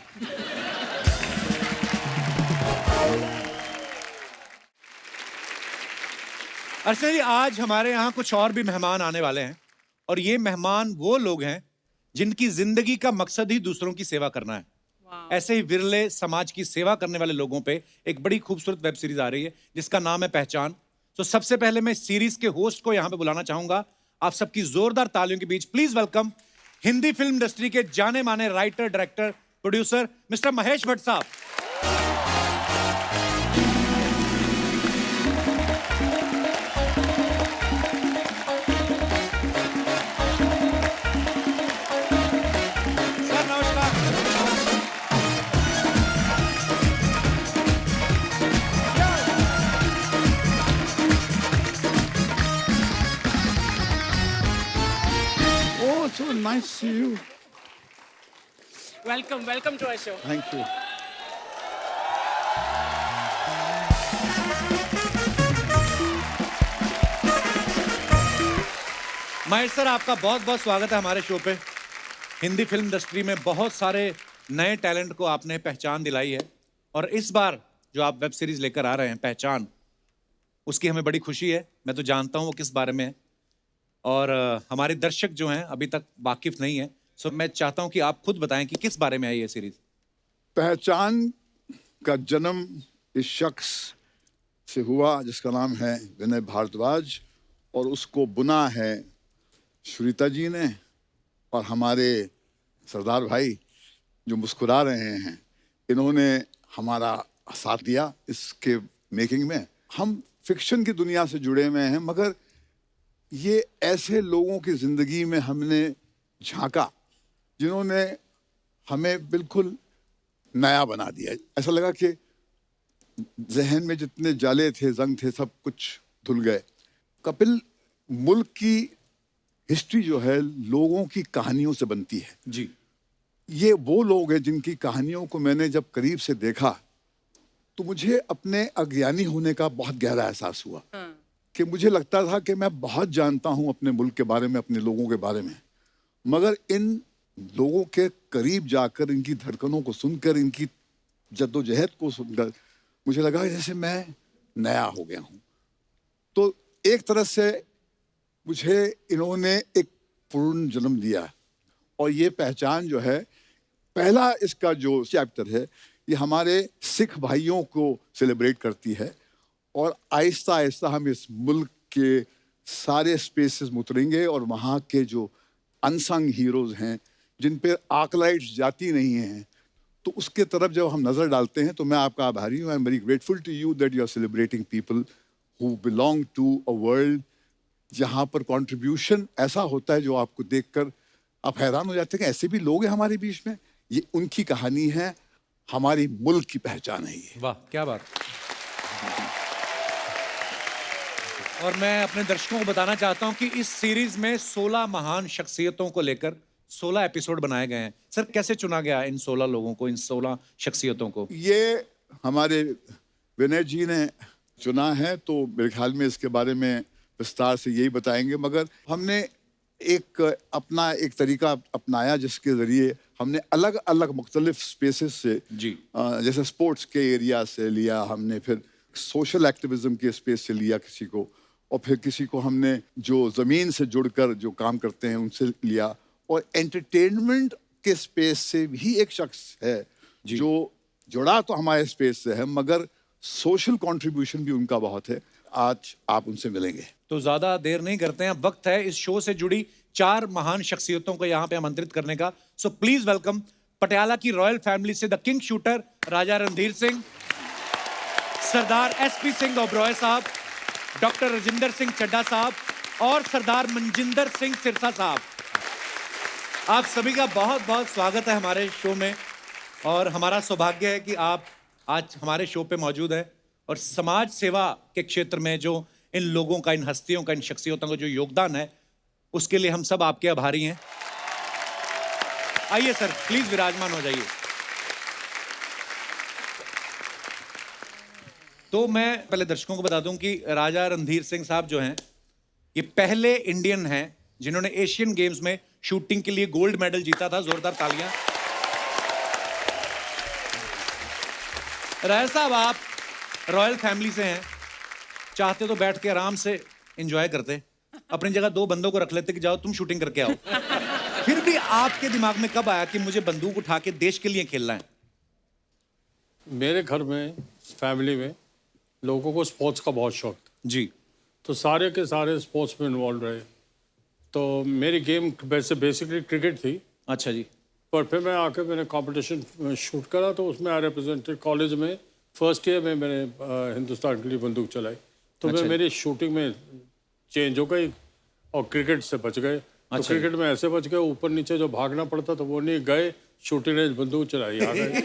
अर्चना जी, आज हमारे यहाँ कुछ और भी मेहमान आने वाले हैं और ये मेहमान वो लोग हैं जिनकी जिंदगी का मकसद ही दूसरों की सेवा करना है। ऐसे ही विरले समाज की सेवा करने वाले लोगों पे एक बड़ी खूबसूरत वेब सीरीज आ रही है जिसका नाम है पहचान। तो सबसे पहले मैं इस सीरीज के होस्ट को यहाँ पे बुलाना चाहूंगा। आप सबकी जोरदार तालियों के बीच please welcome Hindi film industry के जाने माने writer, director, producer mister Mahesh Bhatt साहब। सर नमस्कार। Oh, it's so nice to see you. Welcome to our show. Thank you. Mahesh sir, आपका बहुत बहुत स्वागत है हमारे शो पे। हिंदी फिल्म इंडस्ट्री में बहुत सारे नए टैलेंट को आपने पहचान दिलाई है और इस बार जो आप वेब सीरीज लेकर आ रहे हैं पहचान, उसकी हमें बड़ी खुशी है। मैं तो जानता हूँ वो किस बारे में है और हमारे दर्शक जो हैं अभी तक वाकिफ नहीं है। सो मैं चाहता हूँ कि आप खुद बताएं कि किस बारे में है ये सीरीज। पहचान का जन्म इस शख्स से हुआ जिसका नाम है विनय भारद्वाज और उसको बुना है श्रीता जी ने और हमारे सरदार भाई जो मुस्कुरा रहे हैं, इन्होंने हमारा साथ दिया इसके मेकिंग में। हम फिक्शन की दुनिया से जुड़े हुए हैं मगर ये ऐसे लोगों की जिंदगी में हमने झांका जिन्होंने हमें बिल्कुल नया बना दिया। ऐसा लगा कि जहन में जितने जाले थे, जंग थे, सब कुछ धुल गए। कपिल मुल्क की हिस्ट्री जो है लोगों की कहानियों से बनती है जी। ये वो लोग हैं जिनकी कहानियों को मैंने जब करीब से देखा तो मुझे अपने अज्ञानी होने का बहुत गहरा एहसास हुआ कि मुझे लगता था कि मैं बहुत जानता हूं अपने मुल्क के बारे में, अपने लोगों के बारे में, मगर इन लोगों के करीब जाकर, इनकी धड़कनों को सुनकर, इनकी जद्दोजहद को सुनकर मुझे लगा जैसे मैं नया हो गया हूं। तो एक तरह से मुझे इन्होंने एक पूर्ण जन्म दिया और ये पहचान जो है, पहला इसका जो चैप्टर है ये हमारे सिख भाइयों को सेलिब्रेट करती है और आहिस्ता आहिस्ता हम इस मुल्क के सारे स्पेसेस में उतरेंगे और वहाँ के जो अनसंग हीरोज हैं जिन पे आर्कलाइट्स जाती नहीं हैं, तो उसके तरफ जब हम नज़र डालते हैं तो मैं आपका आभारी हूँ। I am very grateful to you that you are celebrating people who belong to a world जहाँ पर कंट्रीब्यूशन ऐसा होता है जो आपको देखकर आप हैरान हो जाते हैं कि ऐसे भी लोग हैं हमारे बीच में। ये उनकी कहानी है, हमारी मुल्क की पहचान है ये। वाह, क्या बात। और मैं अपने दर्शकों को बताना चाहता हूं कि इस सीरीज में 16 महान शख्सियतों को लेकर 16 एपिसोड बनाए गए हैं। सर, कैसे चुना गया इन 16 लोगों को, इन 16 शख्सियतों को? ये हमारे विनय जी ने चुना है, तो मेरे ख्याल में इसके बारे में विस्तार से यही बताएंगे, मगर हमने एक अपना एक तरीका अपनाया जिसके ज़रिए हमने अलग अलग मुख्तलिफ स्पेसेस से जी, जैसे स्पोर्ट्स के एरिया से लिया हमने, फिर सोशल एक्टिविज्म के स्पेस से लिया किसी को, और फिर किसी को हमने जो ज़मीन से जुड़कर जो काम करते हैं उनसे लिया, और एंटरटेनमेंट के स्पेस से भी एक शख्स है जो जुड़ा तो हमारे स्पेस से है मगर सोशल कंट्रीब्यूशन भी उनका बहुत है। आज आप उनसे मिलेंगे। तो ज्यादा देर नहीं करते हैं, वक्त है इस शो से जुड़ी 4 महान शख्सियतों को यहाँ पे आमंत्रित करने का। सो प्लीज वेलकम पटियाला की रॉयल फैमिली से the king shooter Raja Randhir Singh, Sardar SP Singh Oberoi साहब, डॉक्टर राजिंदर सिंह चड्ढा साहब और सरदार मनजिंदर सिंह सिरसा साहब। आप सभी का बहुत बहुत स्वागत है हमारे शो में और हमारा सौभाग्य है कि आप आज हमारे शो पे मौजूद हैं और समाज सेवा के क्षेत्र में जो इन लोगों का, इन हस्तियों का, इन शख्सियतों का जो योगदान है उसके लिए हम सब आपके आभारी हैं। आइए सर, प्लीज विराजमान हो जाइए। तो मैं पहले दर्शकों को बता दूं कि राजा रणधीर सिंह साहब जो हैं ये पहले इंडियन हैं जिन्होंने एशियन गेम्स में शूटिंग के लिए गोल्ड मेडल जीता था। जोरदार तालियां। राय साहब, आप रॉयल फैमिली से हैं, चाहते तो बैठ के आराम से एंजॉय करते, अपनी जगह 2 बंदों को रख लेते कि जाओ तुम शूटिंग करके आओ। फिर भी आपके दिमाग में कब आया कि मुझे बंदूक उठा के देश के लिए खेलना है? मेरे घर में, फैमिली में लोगों को स्पोर्ट्स का बहुत शौक था जी, तो सारे के सारे स्पोर्ट्स में इन्वॉल्व रहे। तो मेरी गेम वैसे बेसिकली क्रिकेट थी। अच्छा जी। पर फिर मैं आके मैंने कंपटीशन शूट करा, तो उसमें आई रिप्रेजेंटेड कॉलेज में। फर्स्ट ईयर में मैंने हिंदुस्तान के लिए बंदूक चलाई, तो अच्छा। मैं मेरी शूटिंग में चेंज हो गई और क्रिकेट से बच गए। तो अच्छा। क्रिकेट में ऐसे बच गए, ऊपर नीचे जो भागना पड़ता था वो नहीं, गए शूटिंग रेंज बंदूक चलाई आ गए।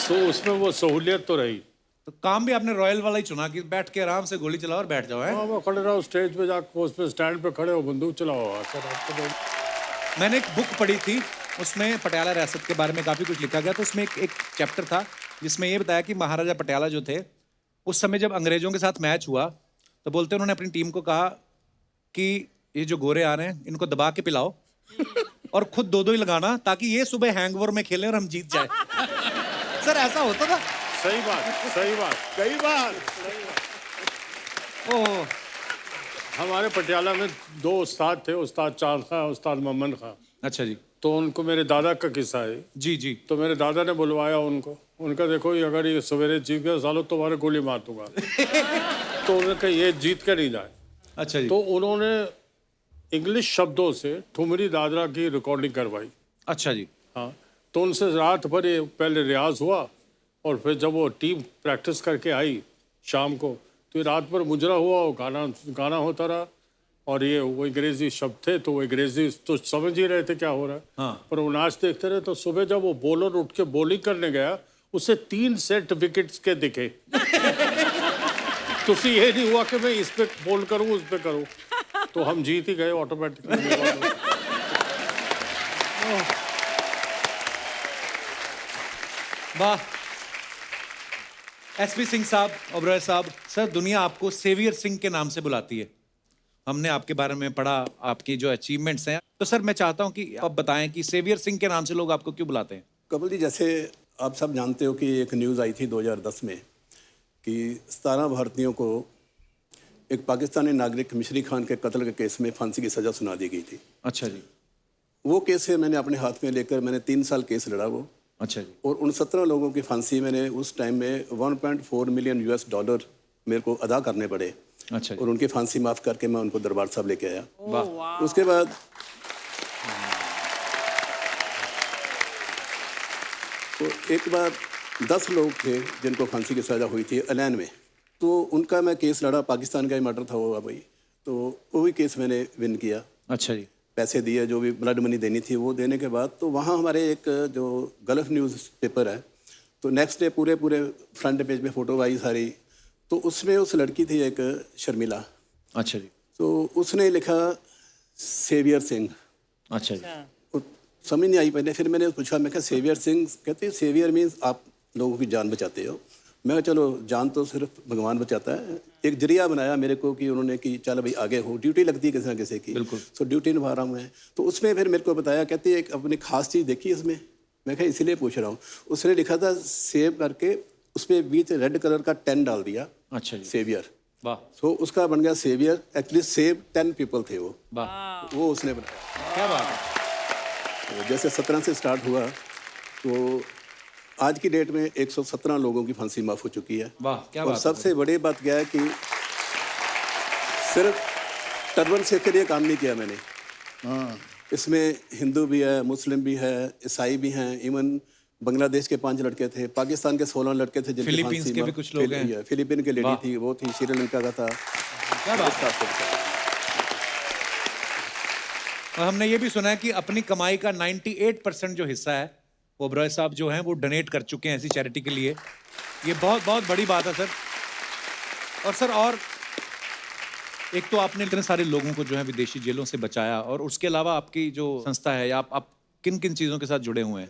तो उसमें वो सहूलियत तो रही। तो काम भी आपने रॉयल वाला ही चुना कि बैठ के आराम से गोली चलाओ और बैठ जाओ, है? हाँ, मैं खड़े रहो स्टेज पे जाकर, उस पे स्टैंड पे खड़े हो, बंदूक चलाओ। मैंने एक बुक पढ़ी थी, उसमें पटियाला रियासत के बारे में काफ़ी कुछ लिखा गया। तो उसमें एक चैप्टर था जिसमें ये बताया कि महाराजा पटियाला जो थे, उस समय जब अंग्रेजों के साथ मैच हुआ तो बोलते उन्होंने अपनी टीम को कहा कि ये जो गोरे आ रहे हैं इनको दबा के पिलाओ और खुद 2-2 ही लगाना, ताकि ये सुबह हैंगओवर में खेलें और हम जीत जाए। सर ऐसा होता था? सही बात, सही बात, कई बार ओह, हमारे पटियाला में 2 उस्ताद थे, उस्ताद चांद खां, उस्ताद मोहम्मद खां। अच्छा जी। तो उनको मेरे दादा का किस्सा है। जी जी। तो मेरे दादा ने बुलवाया उनको, उनका देखो ये अगर ये सवेरे जीत गया सालों तुम्हारे गोली मार दूंगा। तो उन्होंने कहा ये जीत के नहीं जाए। अच्छा जी। तो उन्होंने इंग्लिश शब्दों से ठुमरी दादरा की रिकॉर्डिंग करवाई। अच्छा जी। हाँ, तो उनसे रात भर ये पहले रियाज हुआ और फिर जब वो टीम प्रैक्टिस करके आई शाम को, तो ये रात भर मुजरा हुआ, वो गाना होता रहा। और ये वो अंग्रेजी शब्द थे, तो वो अंग्रेजी तो समझ ही रहे थे क्या हो रहा है। हाँ। पर वो नाच देखते रहे। तो सुबह जब वो बॉलर उठ के बॉलिंग करने गया, उसे 3 सेट विकेट्स के दिखे। तो उसे ये नहीं हुआ कि मैं इस पे बॉल करूं उस पे करूं, तो हम जीत ही गए ऑटोमेटिकली। वाह। एसपी सिंह साहब, ओबरॉय साहब, सर दुनिया आपको सेवियर सिंह के नाम से बुलाती है। हमने आपके बारे में पढ़ा, आपकी जो अचीवमेंट्स हैं। तो सर मैं चाहता हूं कि आप बताएं कि सेवियर सिंह के नाम से लोग आपको क्यों बुलाते हैं? कपिल जी, जैसे आप सब जानते हो कि एक न्यूज़ आई थी 2010 में कि 17 भारतीयों को एक पाकिस्तानी नागरिक मिशरी खान के कत्ल के केस में फांसी की सज़ा सुना दी गई थी। अच्छा जी। वो केस है मैंने अपने हाथ में लेकर मैंने 3 साल केस लड़ा वो। अच्छा जी। और उन 17 लोगों की फांसी मैंने उस टाइम में $1.4 मिलियन मेरे को अदा करने पड़े। अच्छा जी। और उनकी फांसी माफ़ करके मैं उनको दरबार साहब लेके आया। वाह। उसके बाद तो एक बार 10 लोग थे जिनको फांसी की सज़ा हुई थी अलैन में, तो उनका मैं केस लड़ा। पाकिस्तान का ही मर्डर था वो भाई, तो वो भी केस मैंने विन किया। अच्छा जी। पैसे दिए, जो भी ब्लड मनी देनी थी वो देने के बाद तो वहाँ हमारे एक जो गल्फ न्यूज़ पेपर है, तो नेक्स्ट डे पूरे फ्रंट पेज पे फ़ोटो आई सारी। तो उसमें उस लड़की थी एक शर्मिला। अच्छा जी। तो उसने लिखा सेवियर सिंह। अच्छा जी। तो समझ नहीं आई पहले, फिर मैंने पूछा, मैं कहा सेवियर सिंह, कहते सेवियर मीन्स आप लोगों की जान बचाते हो। मैं कहा चलो जान तो सिर्फ भगवान बचाता है। एक जरिया बनाया मेरे को कि उन्होंने कि चल भाई आगे हो, ड्यूटी लगती है किसी ना किसी की। बिल्कुल। तो ड्यूटी निभा रहा हूँ मैं। तो उसमें फिर मेरे को बताया, कहती है एक अपनी खास चीज़ देखी इसमें। मैं कहा इसीलिए पूछ रहा हूँ। उसने लिखा था सेव करके, उस पर बीच रेड कलर का 10 डाल दिया। अच्छा जी। सेवियर। वाह। तो उसका बन गया सेवियर। एक्चुअली सेव 10 पीपल थे वो। वाह। वो उसने बनाया। क्या बात है। तो जैसे 17 से स्टार्ट हुआ, तो आज की डेट में 117 लोगों की फांसी माफ़ हो चुकी है। वाह, क्या और बात है। सबसे बड़ी बात क्या है कि सिर्फ टर्बन से के लिए काम नहीं किया मैंने। इसमें हिंदू भी है, मुस्लिम भी है, ईसाई भी हैं। इवन बांग्लादेश के 5 लड़के थे, पाकिस्तान के 16 लड़के थे, जिनकी फिलीपींस फांसी के भी कुछ लोग हैं। फिलीपीन की लेडी वाह। थी, वो थी, श्रीलंका का था। क्या बात है। और हमने ये भी सुना है कि अपनी कमाई का 98% जो हिस्सा है ओबरॉय साहब जो हैं वो डोनेट कर चुके हैं ऐसी चैरिटी के लिए। ये बहुत बहुत बड़ी बात है सर। और सर, और एक तो आपने इतने सारे लोगों को जो है विदेशी जेलों से बचाया, और उसके अलावा आपकी जो संस्था है, या आप किन किन चीज़ों के साथ जुड़े हुए हैं?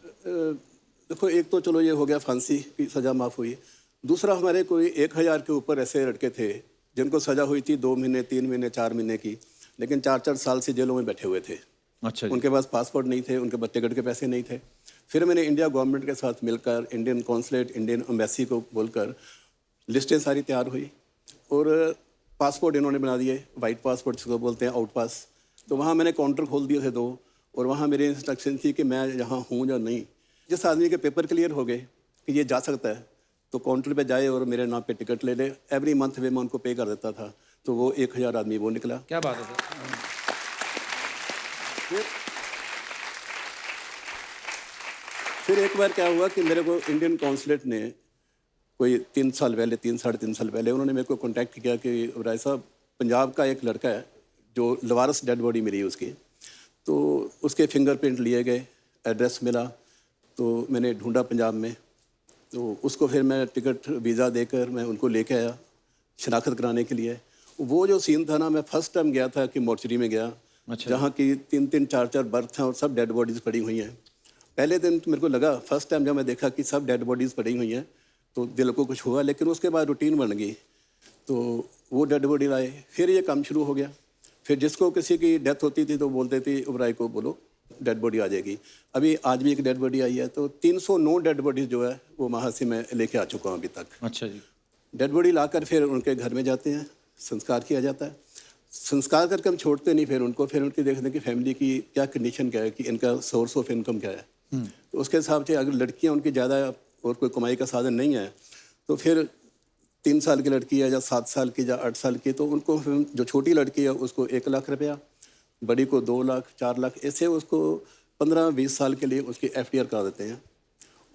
देखो, एक तो चलो ये हो गया फांसी की सज़ा माफ़ हुई। दूसरा, हमारे कोई 1000 के ऊपर ऐसे लड़के थे जिनको सज़ा हुई थी 2 महीने, 3 महीने, 4 महीने की, लेकिन 4-4 साल से जेलों में बैठे हुए थे। अच्छा जी। उनके पास पासपोर्ट नहीं थे, उनके पास टिकट के पैसे नहीं थे। फिर मैंने इंडिया गवर्नमेंट के साथ मिलकर इंडियन कॉन्सुलेट, इंडियन एम्बेसी को बोलकर लिस्टें सारी तैयार हुई और पासपोर्ट इन्होंने बना दिए, वाइट पासपोर्ट जिसको बोलते हैं, आउट पास। तो वहाँ मैंने काउंटर खोल दिए थे 2 और वहाँ मेरी इंस्ट्रक्शन थी कि मैं यहाँ हूँ या नहीं। जिस आदमी के पेपर क्लियर हो गए कि ये जा सकता है तो काउंटर पे जाए और मेरे नाम पे टिकट ले ले। एवरी मंथ वे मैं उनको पे कर देता था, तो वो 1000 आदमी वो निकला। क्या बात है सर। फिर एक बार क्या हुआ कि मेरे को इंडियन कॉन्सुलेट ने कोई 3 साल पहले, 3-3.5 साल पहले उन्होंने मेरे को कांटेक्ट किया कि राय साहब, पंजाब का एक लड़का है जो लवारस डेड बॉडी मिली उसकी, तो उसके फिंगरप्रिंट लिए गए, एड्रेस मिला, तो मैंने ढूंढा पंजाब में, तो उसको फिर मैं टिकट वीज़ा देकर मैं उनको लेके आया शनाख्त कराने के लिए। वो जो सीन था ना, मैं फर्स्ट टाइम गया था कि मोर्चरी में गया, जहाँ की 3-3, 4-4 बर्थ हैं और सब डेड बॉडीज़ पड़ी हुई हैं। पहले दिन तो मेरे को लगा, फर्स्ट टाइम जब मैं देखा कि सब डेड बॉडीज़ पड़ी हुई हैं तो दिल को कुछ हुआ, लेकिन उसके बाद रूटीन बन गई। तो वो डेड बॉडी लाए, फिर ये काम शुरू हो गया। फिर जिसको किसी की डेथ होती थी तो बोलते थे ओबराय को बोलो डेड बॉडी आ जाएगी। अभी आज भी एक डेड बॉडी आई है, तो 309 डेड बॉडीज जो है वो वहाँ से मैं लेके आ चुका हूँ अभी तक। अच्छा जी। डेड बॉडी लाकर फिर उनके घर में जाते हैं, संस्कार किया जाता है। संस्कार करके हम छोड़ते नहीं, फिर उनकी देखते हैं कि फैमिली की क्या कंडीशन क्या है, कि इनका सोर्स ऑफ इनकम क्या है। तो उसके हिसाब से अगर लड़कियाँ उनकी ज़्यादा और कोई कमाई का साधन नहीं है तो फिर 3 साल की लड़की है या 7 साल की या 8 साल की, तो उनको जो छोटी लड़की है उसको 1 लाख रुपया, बड़ी को 2 लाख, 4 लाख, ऐसे उसको 15-20 साल के लिए उसकी FDR करा देते हैं।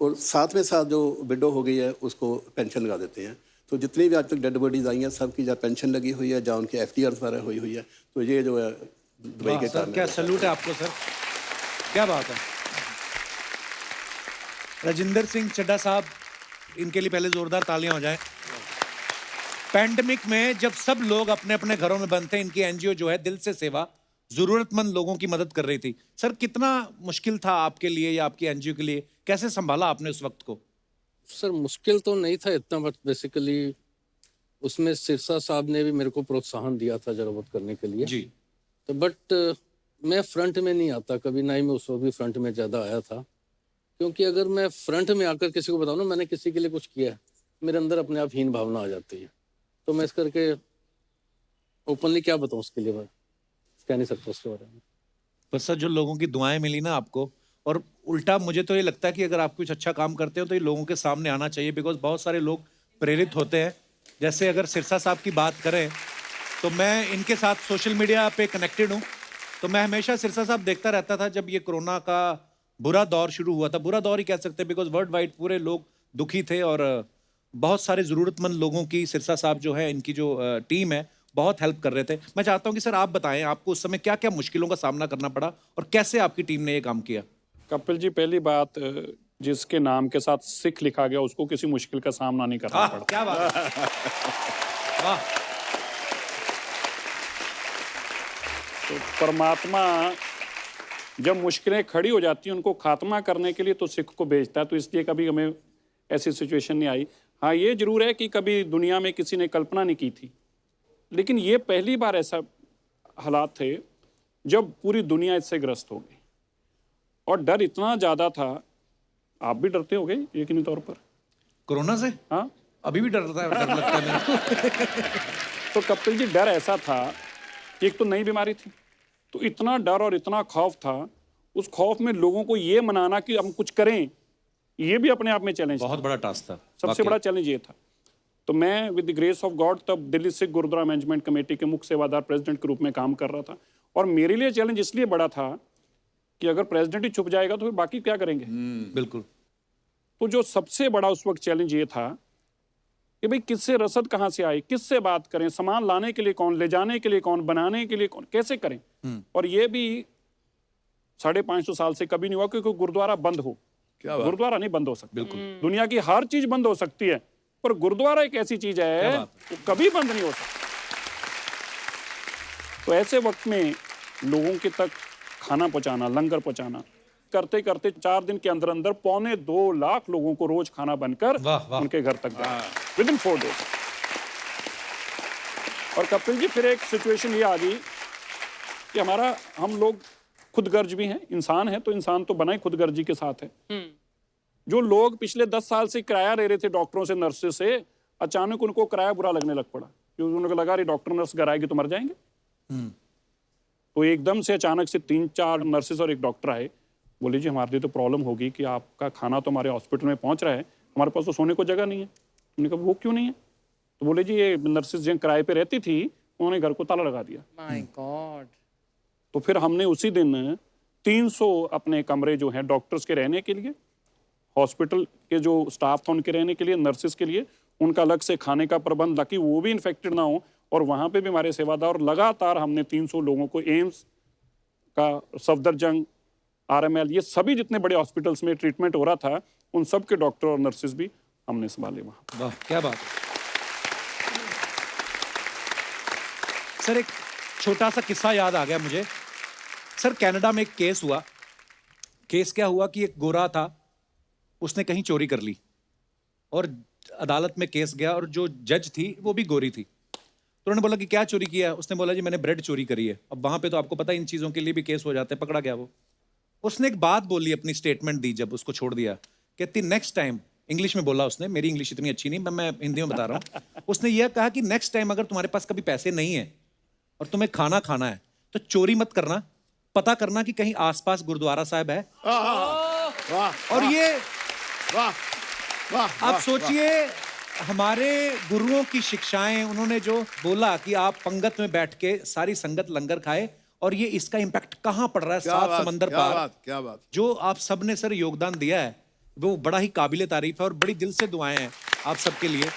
और साथ में साथ जो विडो हो गई है उसको पेंशन लगा देते हैं। तो जितनी भी आज तक डेड बॉडीज आई हैं सब की जहाँ पेंशन लगी हुई है, जहाँ उनकी FDR वगैरह हुई है। तो ये जो है दुबई के सर, क्या सैल्यूट है आपको सर, क्या बात है। राजिंदर सिंह चड्ढा साहब, इनके लिए पहले जोरदार तालियां हो जाएं। पैंडेमिक में जब सब लोग अपने अपने घरों में बंद थे, इनकी NGO जो है दिल से सेवा जरूरतमंद लोगों की मदद कर रही थी। सर, कितना मुश्किल था आपके लिए या आपकी NGO के लिए, कैसे संभाला आपने उस वक्त को? सर मुश्किल तो नहीं था इतना, बट बेसिकली उसमें सिरसा साहब ने भी मेरे को प्रोत्साहन दिया था जरूरत करने के लिए जी। तो बट मैं फ्रंट में नहीं आता कभी, ना ही मैं उस वक्त भी फ्रंट में ज़्यादा आया था, क्योंकि अगर मैं फ्रंट में आकर किसी को बताऊँ ना मैंने किसी के लिए कुछ किया है, मेरे अंदर अपने आप हीन भावना आ जाती है। तो मैं इस करके ओपनली क्या बताऊँ उसके लिए, मैं कह नहीं सकता उसके बारे में। पर सर, जो लोगों की दुआएं मिली ना आपको, और उल्टा मुझे तो ये लगता है कि अगर आप कुछ अच्छा काम करते हो तो ये लोगों के सामने आना चाहिए, बिकॉज बहुत सारे लोग प्रेरित होते हैं। जैसे अगर सिरसा साहब की बात करें तो मैं इनके साथ सोशल मीडिया पे कनेक्टेड हूँ, तो मैं हमेशा सिरसा साहब देखता रहता था जब ये कोरोना का बुरा दौर शुरू हुआ था। बुरा दौर ही कह सकते हैं, बिकॉज वर्ल्ड वाइड पूरे लोग दुखी थे और बहुत सारे ज़रूरतमंद लोगों की सिरसा साहब जो है, इनकी जो टीम है, बहुत हेल्प कर रहे थे। मैं चाहता हूं कि सर आप बताएं, आपको उस समय क्या क्या मुश्किलों का सामना करना पड़ा और कैसे आपकी टीम ने ये काम किया? कपिल जी, पहली बात, जिसके नाम के साथ सिख लिखा गया उसको किसी मुश्किल का सामना नहीं करना पड़ा। क्या बात है। वाह। तो परमात्मा जब मुश्किलें खड़ी हो जाती हैं उनको खात्मा करने के लिए तो सिख को भेजता है, तो इसलिए कभी हमें ऐसी सिचुएशन नहीं आई। हाँ, ये जरूर है कि कभी दुनिया में किसी ने कल्पना नहीं की थी, लेकिन ये पहली बार ऐसा हालात थे जब पूरी दुनिया इससे ग्रस्त हो गई और डर इतना ज़्यादा था। आप भी डरते हो गए यकीनी तौर पर कोरोना से? हाँ, अभी भी डर लगता है मेरे तो कपिल जी, डर ऐसा था कि एक तो नई बीमारी थी, तो इतना डर और इतना खौफ था। उस खौफ में लोगों को ये मनाना कि हम कुछ करें, ये भी अपने आप में चैलेंज, बहुत बड़ा टास्क था। सबसे बड़ा चैलेंज ये था। तो मैं with the grace of God तब दिल्ली सिख गुरुद्वारा मैनेजमेंट कमेटी के मुख्य सेवादार प्रेसिडेंट के रूप में काम कर रहा था, और मेरे लिए चैलेंज इसलिए बड़ा था कि अगर प्रेसिडेंट ही छुप जाएगा तो फिर बाकी क्या करेंगे। बिल्कुल। तो जो सबसे बड़ा उस वक्त चैलेंज ये था कि भाई किससे रसद कहाँ से आए, किससे बात करें, सामान लाने के लिए कौन, ले जाने के लिए कौन, बनाने के लिए कौन, कैसे करें। और ये भी 550 साल से कभी नहीं हुआ क्योंकि गुरुद्वारा बंद हो। गुरुद्वारा नहीं बंद हो सकता। बिल्कुल। दुनिया की हर चीज बंद हो सकती है, पर गुरुद्वारा एक ऐसी चीज है वो कभी बंद नहीं हो सकती। तो ऐसे वक्त में लोगों के तक खाना पहुंचाना, लंगर पहुंचाना, करते करते 4 दिन के अंदर अंदर 2.25 लाख लोगों को रोज खाना बनकर उनके घर तक गया विदिन 4 डेज। और कपिल जी, फिर एक सिचुएशन ये आ गई कि हम लोग खुदगर्ज भी हैं, इंसान है तो इंसान तो बना ही खुदगर्जी के साथ है। जो लोग पिछले 10 साल से किराया ले रहे थे डॉक्टरों से, नर्सेस से, अचानक उनको किराया बुरा लगने लग पड़ा, क्योंकि उनको लगा रही डॉक्टर नर्स घर आएगी तो मर जाएंगे। तो एकदम से अचानक से 3-4 नर्सेस और एक डॉक्टर आए, बोले जी हमारे लिए तो प्रॉब्लम होगी कि आपका खाना तो हमारे हॉस्पिटल में पहुंच रहा है, हमारे पास तो सोने को जगह नहीं है। उन्होंने कहा वो क्यों नहीं है? तो बोले जी ये नर्सेस जो किराए पे रहती थी उन्होंने घर को ताला लगा दिया। My God. तो फिर हमने उसी दिन 300 अपने कमरे जो हैं डॉक्टर्स के रहने के लिए, हॉस्पिटल के जो स्टाफ था उनके रहने के लिए, नर्सेस के लिए, उनका अलग से खाने का प्रबंध, ताकि वो भी इन्फेक्टेड ना हो, और वहाँ पे भी हमारे सेवादार, और लगातार हमने 300 लोगों को एम्स का, सफदरजंग, RML, ये सभी जितने बड़े हॉस्पिटल्स में ट्रीटमेंट हो रहा था उन सब के डॉक्टर और नर्सेस भी हमने संभाले वहाँ। वाह क्या बात है। सर एक छोटा सा किस्सा याद आ गया मुझे। सर कनाडा में एक केस हुआ। केस क्या हुआ कि एक गोरा था, उसने कहीं चोरी कर ली और अदालत में केस गया, और जो जज थी वो भी गोरी थी। तो उन्होंने बोला कि क्या चोरी किया? उसने बोला जी मैंने ब्रेड चोरी करी है। अब वहां पे तो आपको पता है इन चीजों के लिए भी केस हो जाते हैं, पकड़ा गया वो। उसने एक बात बोली, अपनी स्टेटमेंट दी जब उसको छोड़ दिया, कहती नेक्स्ट टाइम, इंग्लिश में बोला उसने, मेरी इंग्लिश इतनी अच्छी नहीं, मैं हिंदी में बता रहा हूँ। उसने यह कहा कि नेक्स्ट टाइम अगर तुम्हारे पास कभी पैसे नहीं है और तुम्हें खाना खाना है तो चोरी मत करना, पता करना कि कहीं आसपास गुरुद्वारा साहब है। और ये आप सोचिए हमारे गुरुओं की शिक्षाएं, उन्होंने जो बोला कि आप पंगत में बैठ के सारी संगत लंगर खाए, और ये इसका इम्पैक्ट कहां पड़ रहा है सात समंदर पार। क्या बात। जो आप सबने सर योगदान दिया है वो बड़ा ही काबिले तारीफ है, और बड़ी दिल से दुआएं हैं आप सबके लिए।